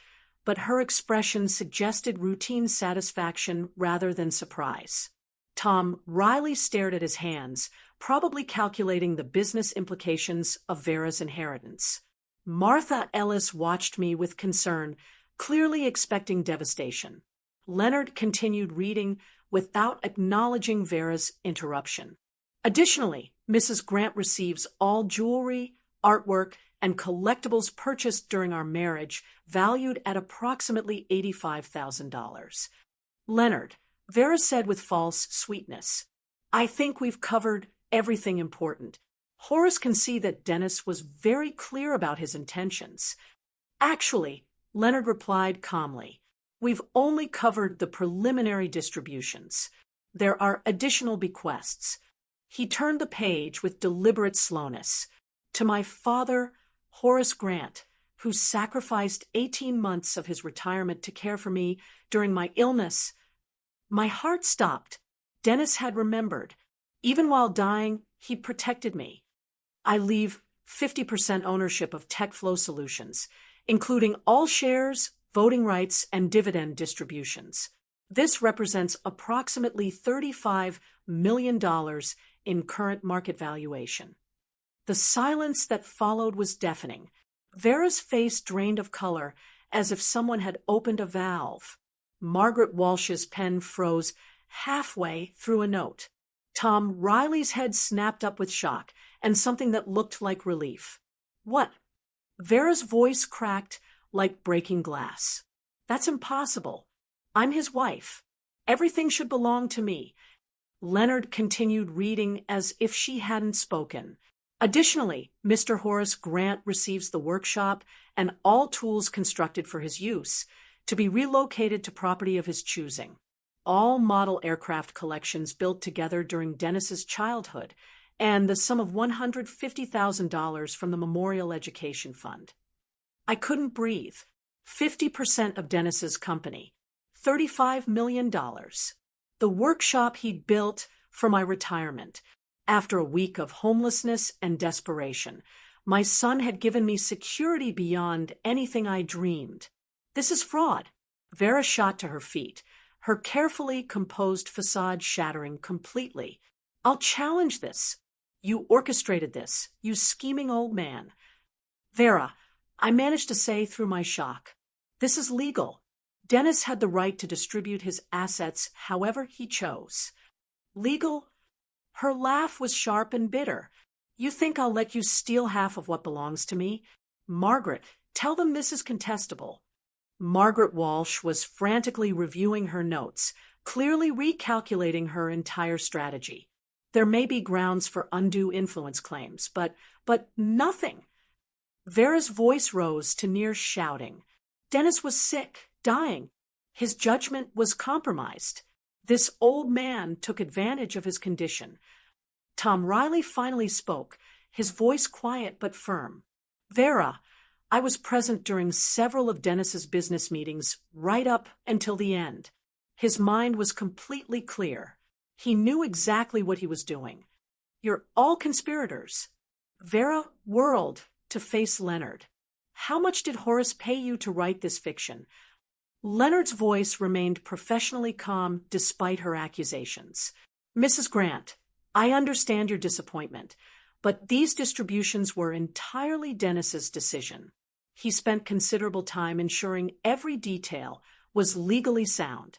A: but her expression suggested routine satisfaction rather than surprise. Tom Riley stared at his hands, probably calculating the business implications of Vera's inheritance. Martha Ellis watched me with concern, clearly expecting devastation. Leonard continued reading without acknowledging Vera's interruption. "Additionally, Mrs. Grant receives all jewelry, artwork, and collectibles purchased during our marriage, valued at approximately $85,000. "Leonard," Vera said with false sweetness, "I think we've covered everything important. Horace can see that Dennis was very clear about his intentions." "Actually," Leonard replied calmly, "we've only covered the preliminary distributions. There are additional bequests." He turned the page with deliberate slowness. "To my father, Horace Grant, who sacrificed 18 months of his retirement to care for me during my illness. My heart stopped. Dennis had remembered. Even while dying, he protected me. I leave 50% ownership of TechFlow Solutions, including all shares, voting rights, and dividend distributions. This represents approximately $35 million in current market valuation. The silence that followed was deafening. Vera's face drained of color as if someone had opened a valve. Margaret Walsh's pen froze halfway through a note. Tom Riley's head snapped up with shock and something that looked like relief. What? Vera's voice cracked like breaking glass. That's impossible. I'm his wife. Everything should belong to me. Leonard continued reading as if she hadn't spoken. Additionally, Mr. Horace Grant receives the workshop and all tools constructed for his use to be relocated to property of his choosing. All model aircraft collections built together during Dennis's childhood, and the sum of $150,000 from the Memorial Education Fund. I couldn't breathe. 50% of Dennis's company. $35 million. The workshop he'd built for my retirement. After a week of homelessness and desperation, my son had given me security beyond anything I dreamed. This is fraud. Vera shot to her feet, her carefully composed facade shattering completely. I'll challenge this. You orchestrated this, you scheming old man. Vera, I managed to say through my shock, this is legal. Dennis had the right to distribute his assets however he chose. Legal? Her laugh was sharp and bitter. You think I'll let you steal half of what belongs to me? Margaret, tell them this is contestable. Margaret Walsh was frantically reviewing her notes, clearly recalculating her entire strategy. There may be grounds for undue influence claims, but nothing. Vera's voice rose to near shouting. Dennis was sick, dying. His judgment was compromised. This old man took advantage of his condition. Tom Riley finally spoke, his voice quiet but firm. Vera, I was present during several of Dennis's business meetings right up until the end. His mind was completely clear. He knew exactly what he was doing. You're all conspirators. Vera whirled to face Leonard. How much did Horace pay you to write this fiction? Leonard's voice remained professionally calm despite her accusations. Mrs. Grant, I understand your disappointment, but these distributions were entirely Dennis's decision. He spent considerable time ensuring every detail was legally sound.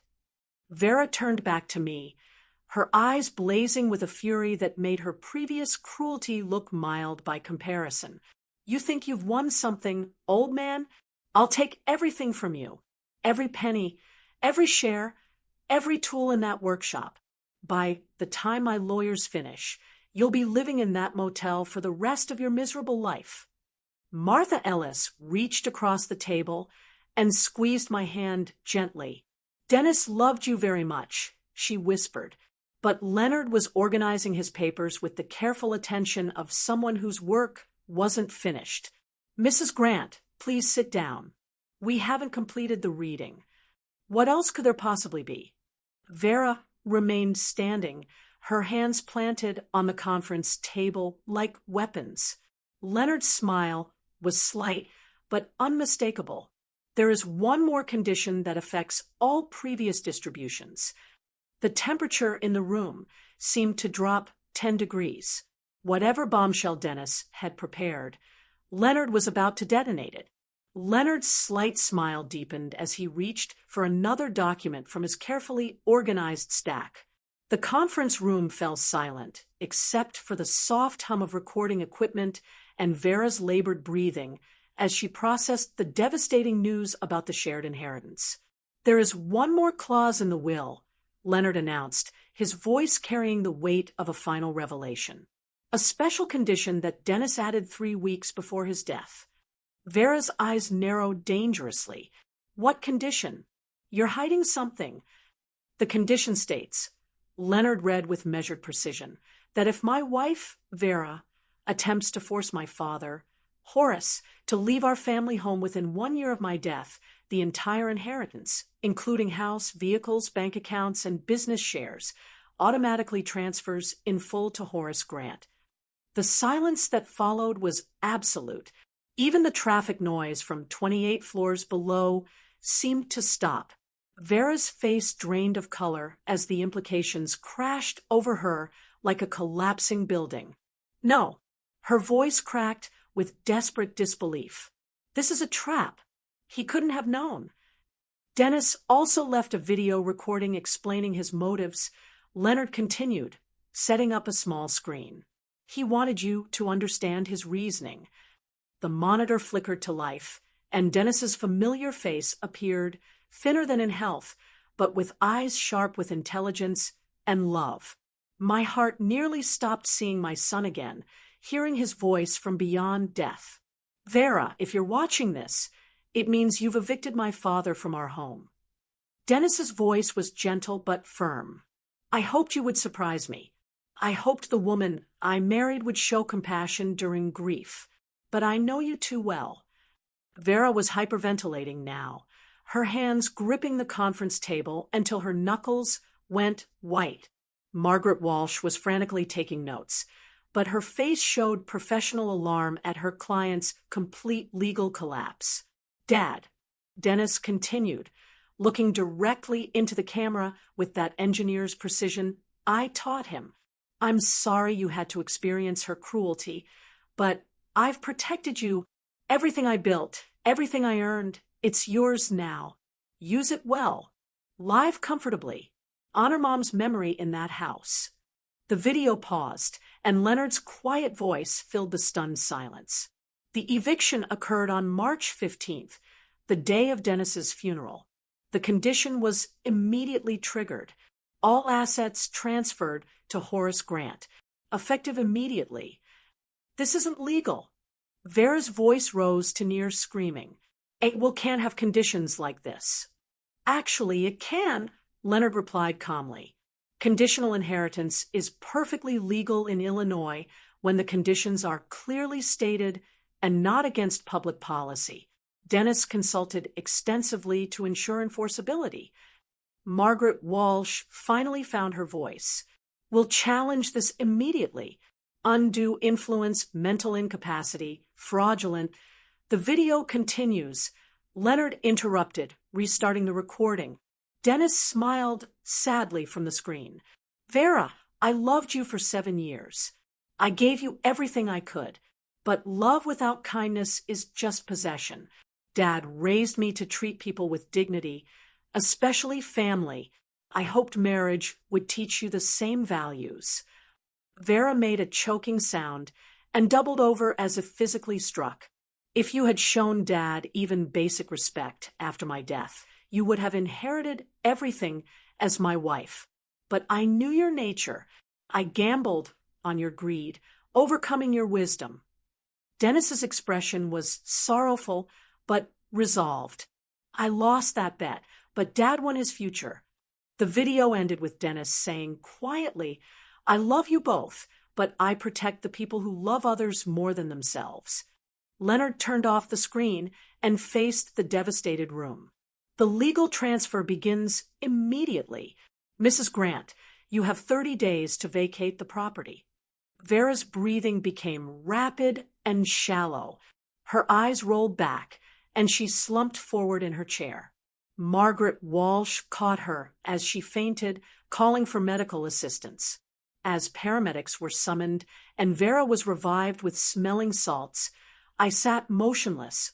A: Vera turned back to me, her eyes blazing with a fury that made her previous cruelty look mild by comparison. You think you've won something, old man? I'll take everything from you. Every penny, every share, every tool in that workshop. By the time my lawyers finish, you'll be living in that motel for the rest of your miserable life. Martha Ellis reached across the table and squeezed my hand gently. Dennis loved you very much, she whispered, but Leonard was organizing his papers with the careful attention of someone whose work wasn't finished. Mrs. Grant, please sit down. We haven't completed the reading. What else could there possibly be? Vera remained standing, her hands planted on the conference table like weapons. Leonard's smile was slight but unmistakable. There is one more condition that affects all previous distributions. The temperature in the room seemed to drop 10 degrees. Whatever bombshell Dennis had prepared, Leonard was about to detonate it. Leonard's slight smile deepened as he reached for another document from his carefully organized stack. The conference room fell silent, except for the soft hum of recording equipment and Vera's labored breathing as she processed the devastating news about the shared inheritance. There is one more clause in the will, Leonard announced, his voice carrying the weight of a final revelation. A special condition that Dennis added 3 weeks before his death. Vera's eyes narrowed dangerously. What condition? You're hiding something. The condition states, Leonard read with measured precision, that if my wife, Vera, attempts to force my father, Horace, to leave our family home within 1 year of my death, the entire inheritance, including house, vehicles, bank accounts, and business shares, automatically transfers in full to Horace Grant. The silence that followed was absolute. Even the traffic noise from 28 floors below seemed to stop. Vera's face drained of color as the implications crashed over her like a collapsing building. No, her voice cracked with desperate disbelief. This is a trap. He couldn't have known. Dennis also left a video recording explaining his motives. Leonard continued, setting up a small screen. He wanted you to understand his reasoning. The monitor flickered to life, and Dennis's familiar face appeared, thinner than in health, but with eyes sharp with intelligence and love. My heart nearly stopped seeing my son again, hearing his voice from beyond death. Vera, if you're watching this, it means you've evicted my father from our home. Dennis's voice was gentle but firm. I hoped you would surprise me. I hoped the woman I married would show compassion during grief, but I know you too well. Vera was hyperventilating now, her hands gripping the conference table until her knuckles went white. Margaret Walsh was frantically taking notes, but her face showed professional alarm at her client's complete legal collapse. Dad, Dennis continued, looking directly into the camera with that engineer's precision I taught him. I'm sorry you had to experience her cruelty, but I've protected you. Everything I built, everything I earned, it's yours now. Use it well. Live comfortably. Honor Mom's memory in that house. The video paused, and Leonard's quiet voice filled the stunned silence. The eviction occurred on March 15th, the day of Dennis's funeral. The condition was immediately triggered. All assets transferred to Horace Grant, effective immediately. This isn't legal. Vera's voice rose to near screaming. It can't have conditions like this. Actually, it can, Leonard replied calmly. Conditional inheritance is perfectly legal in Illinois when the conditions are clearly stated and not against public policy. Dennis consulted extensively to ensure enforceability. Margaret Walsh finally found her voice. We'll challenge this immediately. Undue influence, mental incapacity, fraudulent. The video continues. Leonard interrupted, restarting the recording. Dennis smiled sadly from the screen. Vera, I loved you for 7 years. I gave you everything I could. But love without kindness is just possession. Dad raised me to treat people with dignity, especially family. I hoped marriage would teach you the same values. Vera made a choking sound and doubled over as if physically struck. If you had shown Dad even basic respect after my death, you would have inherited everything as my wife. But I knew your nature. I gambled on your greed, overcoming your wisdom. Dennis's expression was sorrowful but resolved. I lost that bet, but Dad won his future. The video ended with Dennis saying quietly, I love you both, but I protect the people who love others more than themselves. Leonard turned off the screen and faced the devastated room. The legal transfer begins immediately. Mrs. Grant, you have 30 days to vacate the property. Vera's breathing became rapid and shallow. Her eyes rolled back, and she slumped forward in her chair. Margaret Walsh caught her as she fainted, calling for medical assistance. As paramedics were summoned and Vera was revived with smelling salts, I sat motionless,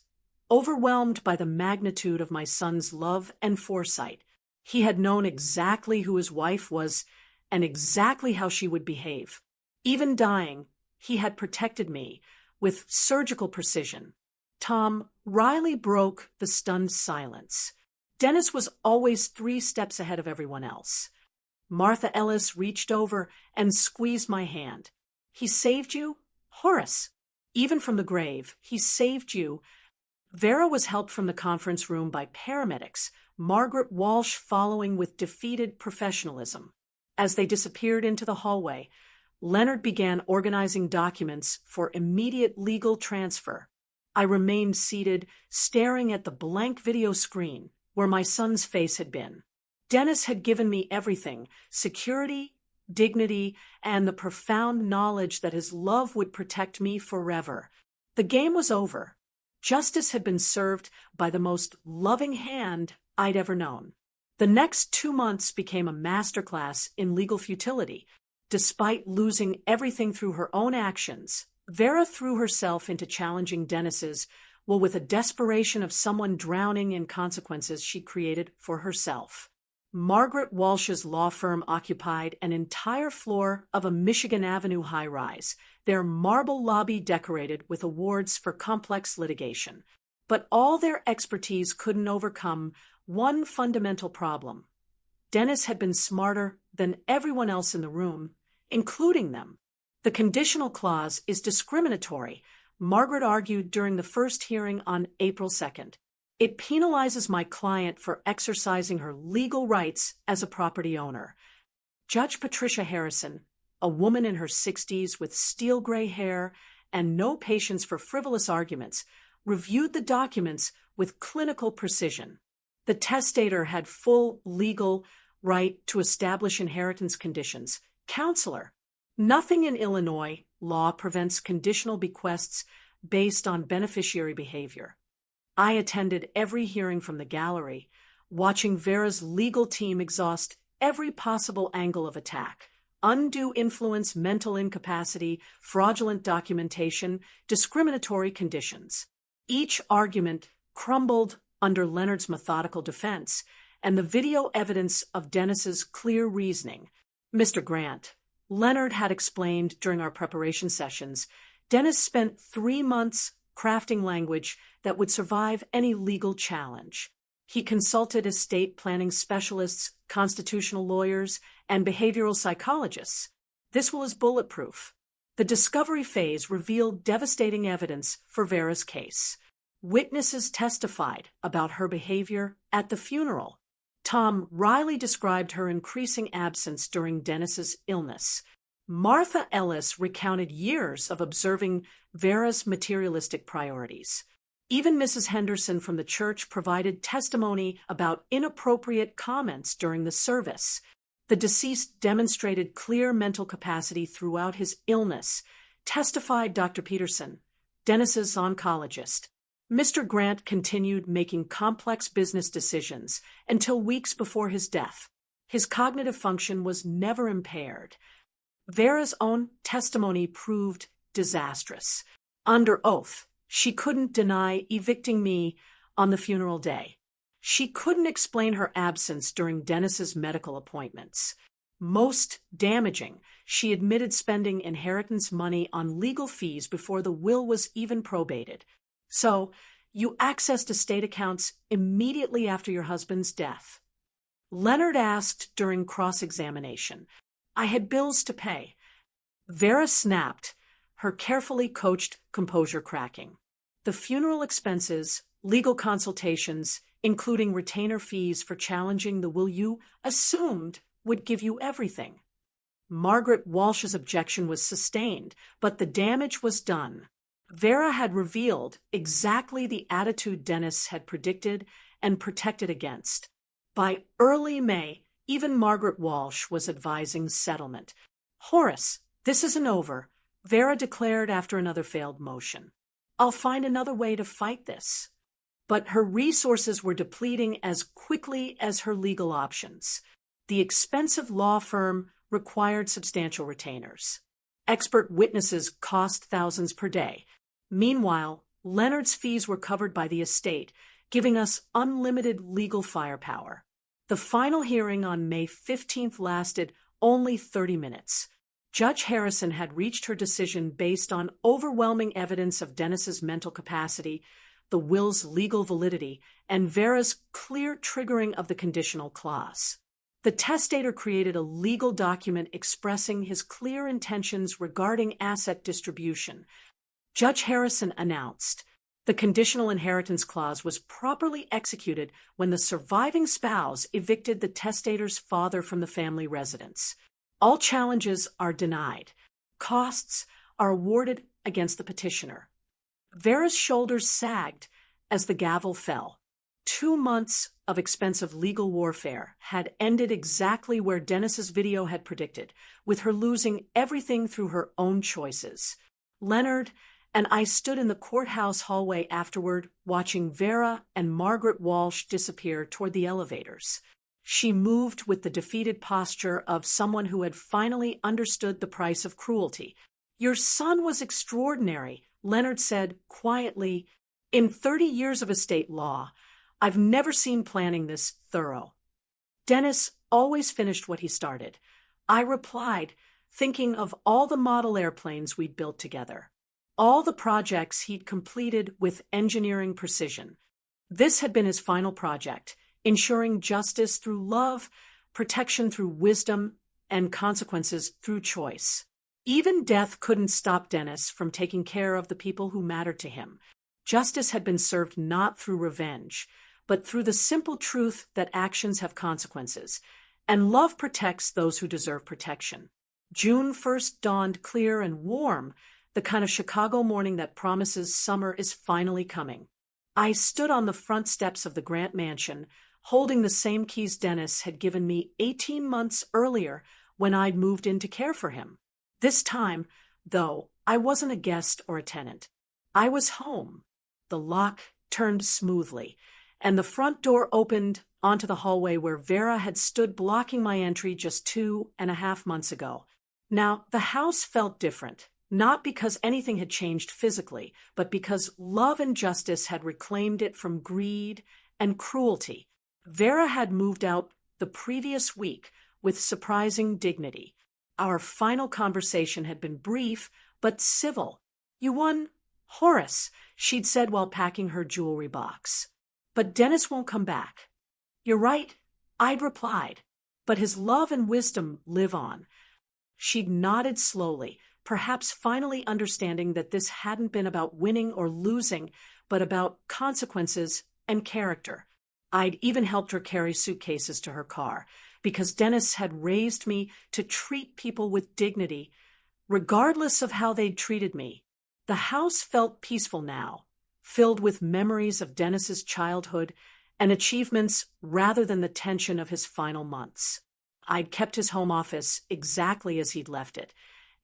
A: overwhelmed by the magnitude of my son's love and foresight. He had known exactly who his wife was and exactly how she would behave. Even dying, he had protected me with surgical precision. Tom, Riley broke the stunned silence. Dennis was always 3 steps ahead of everyone else. Martha Ellis reached over and squeezed my hand. He saved you? Horace. Even from the grave, he saved you. Vera was helped from the conference room by paramedics, Margaret Walsh following with defeated professionalism. As they disappeared into the hallway, Leonard began organizing documents for immediate legal transfer. I remained seated, staring at the blank video screen where my son's face had been. Dennis had given me everything: security, dignity, and the profound knowledge that his love would protect me forever. The game was over. Justice had been served by the most loving hand I'd ever known. The next 2 months became a masterclass in legal futility. Despite losing everything through her own actions, Vera threw herself into challenging Dennis's will with a desperation of someone drowning in consequences she created for herself. Margaret Walsh's law firm occupied an entire floor of a Michigan Avenue high-rise, their marble lobby decorated with awards for complex litigation. But all their expertise couldn't overcome one fundamental problem. Dennis had been smarter than everyone else in the room, including them. The conditional clause is discriminatory, Margaret argued during the first hearing on April 2nd. It penalizes my client for exercising her legal rights as a property owner. Judge Patricia Harrison, a woman in her 60s with steel gray hair and no patience for frivolous arguments, reviewed the documents with clinical precision. The testator had full legal right to establish inheritance conditions. Counselor, nothing in Illinois law prevents conditional bequests based on beneficiary behavior. I attended every hearing from the gallery, watching Vera's legal team exhaust every possible angle of attack: undue influence, mental incapacity, fraudulent documentation, discriminatory conditions. Each argument crumbled under Leonard's methodical defense and the video evidence of Dennis's clear reasoning. Mr. Grant, Leonard had explained during our preparation sessions, Dennis spent 3 months crafting language that would survive any legal challenge. He consulted estate planning specialists, constitutional lawyers, and behavioral psychologists. This was bulletproof. The discovery phase revealed devastating evidence for Vera's case. Witnesses testified about her behavior at the funeral. Tom Riley described her increasing absence during Dennis's illness. Martha Ellis recounted years of observing Vera's materialistic priorities. Even Mrs. Henderson from the church provided testimony about inappropriate comments during the service. The deceased demonstrated clear mental capacity throughout his illness, testified Dr. Peterson, Dennis's oncologist. Mr. Grant continued making complex business decisions until weeks before his death. His cognitive function was never impaired. Vera's own testimony proved disastrous. Under oath, she couldn't deny evicting me on the funeral day. She couldn't explain her absence during Dennis's medical appointments. Most damaging, she admitted spending inheritance money on legal fees before the will was even probated. So, you accessed estate accounts immediately after your husband's death. Leonard asked during cross-examination. I had bills to pay. Vera snapped, her carefully coached composure cracking. The funeral expenses, legal consultations, including retainer fees for challenging the will you assumed would give you everything. Margaret Walsh's objection was sustained, but the damage was done. Vera had revealed exactly the attitude Dennis had predicted and protected against. By early May, even Margaret Walsh was advising settlement. Horace, this isn't over, Vera declared after another failed motion. I'll find another way to fight this. But her resources were depleting as quickly as her legal options. The expensive law firm required substantial retainers. Expert witnesses cost thousands per day. Meanwhile, Leonard's fees were covered by the estate, giving us unlimited legal firepower. The final hearing on May 15th lasted only 30 minutes. Judge Harrison had reached her decision based on overwhelming evidence of Dennis's mental capacity, the will's legal validity, and Vera's clear triggering of the conditional clause. The testator created a legal document expressing his clear intentions regarding asset distribution. Judge Harrison announced, the conditional inheritance clause was properly executed when the surviving spouse evicted the testator's father from the family residence. All challenges are denied. Costs are awarded against the petitioner. Vera's shoulders sagged as the gavel fell. 2 months of expensive legal warfare had ended exactly where Dennis's video had predicted, with her losing everything through her own choices. Leonard and I stood in the courthouse hallway afterward, watching Vera and Margaret Walsh disappear toward the elevators. She moved with the defeated posture of someone who had finally understood the price of cruelty. "Your son was extraordinary," Leonard said quietly. "In 30 years of estate law, I've never seen planning this thorough." Dennis always finished what he started. I replied, thinking of all the model airplanes we'd built together, all the projects he'd completed with engineering precision. This had been his final project, ensuring justice through love, protection through wisdom, and consequences through choice. Even death couldn't stop Dennis from taking care of the people who mattered to him. Justice had been served not through revenge, but through the simple truth that actions have consequences, and love protects those who deserve protection. June 1st dawned clear and warm, the kind of Chicago morning that promises summer is finally coming. I stood on the front steps of the Grant Mansion, holding the same keys Dennis had given me 18 months earlier when I'd moved in to care for him. This time, though, I wasn't a guest or a tenant. I was home. The lock turned smoothly, and the front door opened onto the hallway where Vera had stood blocking my entry just 2.5 months ago. Now, the house felt different, not because anything had changed physically, but because love and justice had reclaimed it from greed and cruelty. Vera had moved out the previous week with surprising dignity. Our final conversation had been brief, but civil. "You won, Horace," she'd said while packing her jewelry box. "But Dennis won't come back." "You're right," I'd replied, "but his love and wisdom live on." She'd nodded slowly, perhaps finally understanding that this hadn't been about winning or losing, but about consequences and character. I'd even helped her carry suitcases to her car, because Dennis had raised me to treat people with dignity, regardless of how they'd treated me. The house felt peaceful now, filled with memories of Dennis's childhood and achievements rather than the tension of his final months. I'd kept his home office exactly as he'd left it,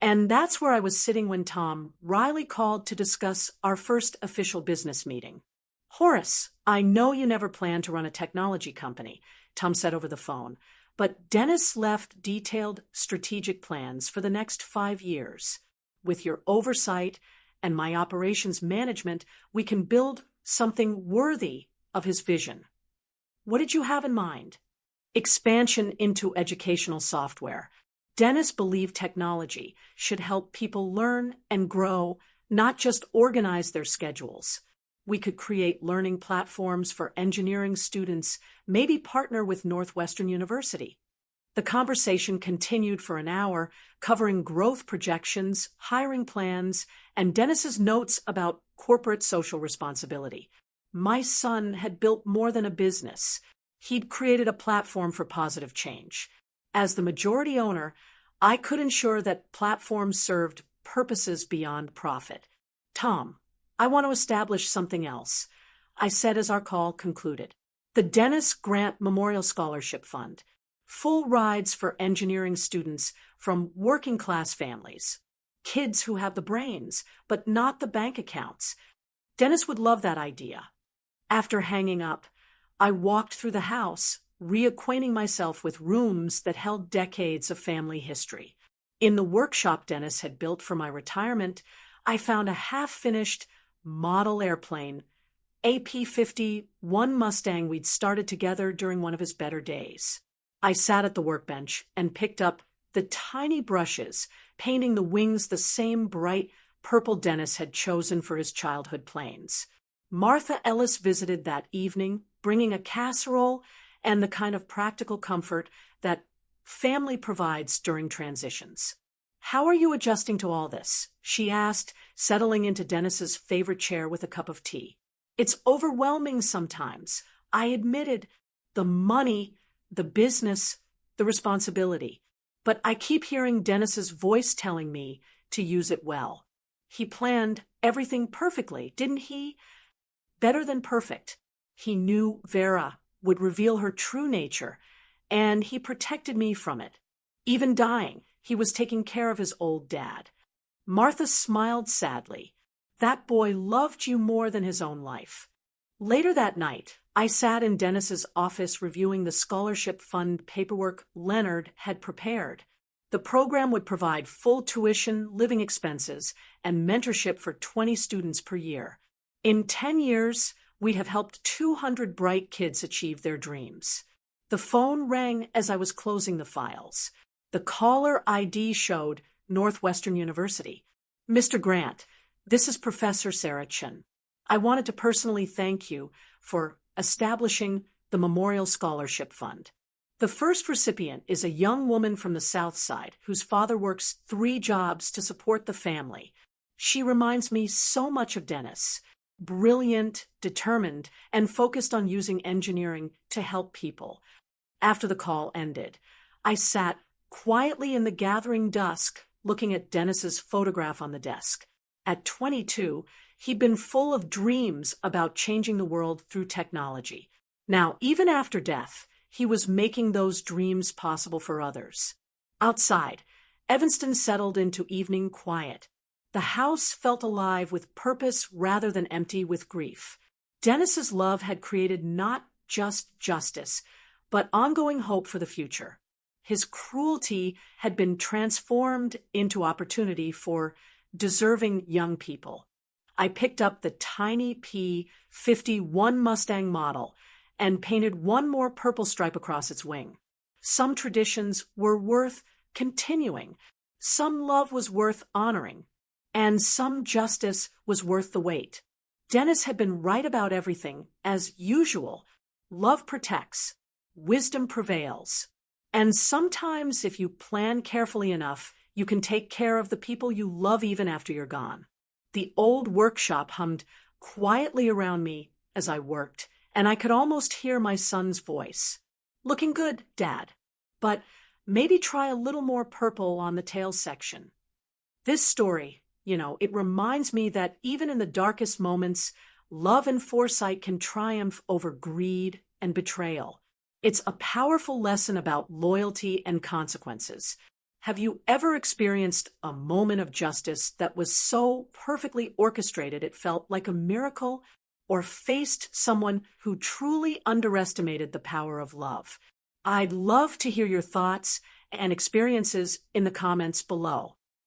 A: and that's where I was sitting when Tom Riley called to discuss our first official business meeting. "Horace, I know you never planned to run a technology company," Tom said over the phone, "but Dennis left detailed strategic plans for the next 5 years. With your oversight and my operations management, we can build something worthy of his vision." "What did you have in mind?" "Expansion into educational software. Dennis believed technology should help people learn and grow, not just organize their schedules. We could create learning platforms for engineering students, maybe partner with Northwestern University." The conversation continued for an hour, covering growth projections, hiring plans, and Dennis's notes about corporate social responsibility. My son had built more than a business. He'd created a platform for positive change. As the majority owner, I could ensure that platforms served purposes beyond profit. "Tom, I want to establish something else," I said as our call concluded. "The Dennis Grant Memorial Scholarship Fund. Full rides for engineering students from working-class families. Kids who have the brains, but not the bank accounts. Dennis would love that idea." After hanging up, I walked through the house, reacquainting myself with rooms that held decades of family history. In the workshop Dennis had built for my retirement, I found a half-finished model airplane, AP-50, Mustang we'd started together during one of his better days. I sat at the workbench and picked up the tiny brushes, painting the wings the same bright purple Dennis had chosen for his childhood planes. Martha Ellis visited that evening, bringing a casserole and the kind of practical comfort that family provides during transitions. "How are you adjusting to all this?" she asked, settling into Dennis's favorite chair with a cup of tea. "It's overwhelming sometimes," I admitted. "The money, the business, the responsibility. But I keep hearing Dennis's voice telling me to use it well." He planned everything perfectly, didn't he? Better than perfect. He knew Vera would reveal her true nature, and he protected me from it. Even dying, he was taking care of his old dad. Martha smiled sadly. That boy loved you more than his own life. Later that night, I sat in Dennis's office reviewing the scholarship fund paperwork Leonard had prepared. The program would provide full tuition, living expenses, and mentorship for 20 students per year. In 10 years, we'd have helped 200 bright kids achieve their dreams. The phone rang as I was closing the files. The caller ID showed Northwestern University. Mr. Grant, this is Professor Sarah Chin. I wanted to personally thank you for establishing the Memorial Scholarship Fund. The first recipient is a young woman from the South Side whose father works 3 jobs to support the family. She reminds me so much of Dennis. Brilliant, determined, and focused on using engineering to help people. After the call ended, I sat quietly in the gathering dusk looking at Dennis's photograph on the desk. At 22, he'd been full of dreams about changing the world through technology. Now, even after death, he was making those dreams possible for others. Outside, Evanston settled into evening quiet. The house felt alive with purpose rather than empty with grief. Dennis's love had created not just justice, but ongoing hope for the future. His cruelty had been transformed into opportunity for deserving young people. I picked up the tiny P-51 Mustang model and painted one more purple stripe across its wing. Some traditions were worth continuing. Some love was worth honoring. And some justice was worth the wait. Dennis had been right about everything, as usual. Love protects. Wisdom prevails. And sometimes, if you plan carefully enough, you can take care of the people you love even after you're gone. The old workshop hummed quietly around me as I worked, and I could almost hear my son's voice. Looking good, Dad. But maybe try a little more purple on the tail section. This story, it reminds me that even in the darkest moments, love and foresight can triumph over greed and betrayal. It's a powerful lesson about loyalty and consequences. Have you ever experienced a moment of justice that was so perfectly orchestrated it felt like a miracle, or faced someone who truly underestimated the power of love? I'd love to hear your thoughts and experiences in the comments below.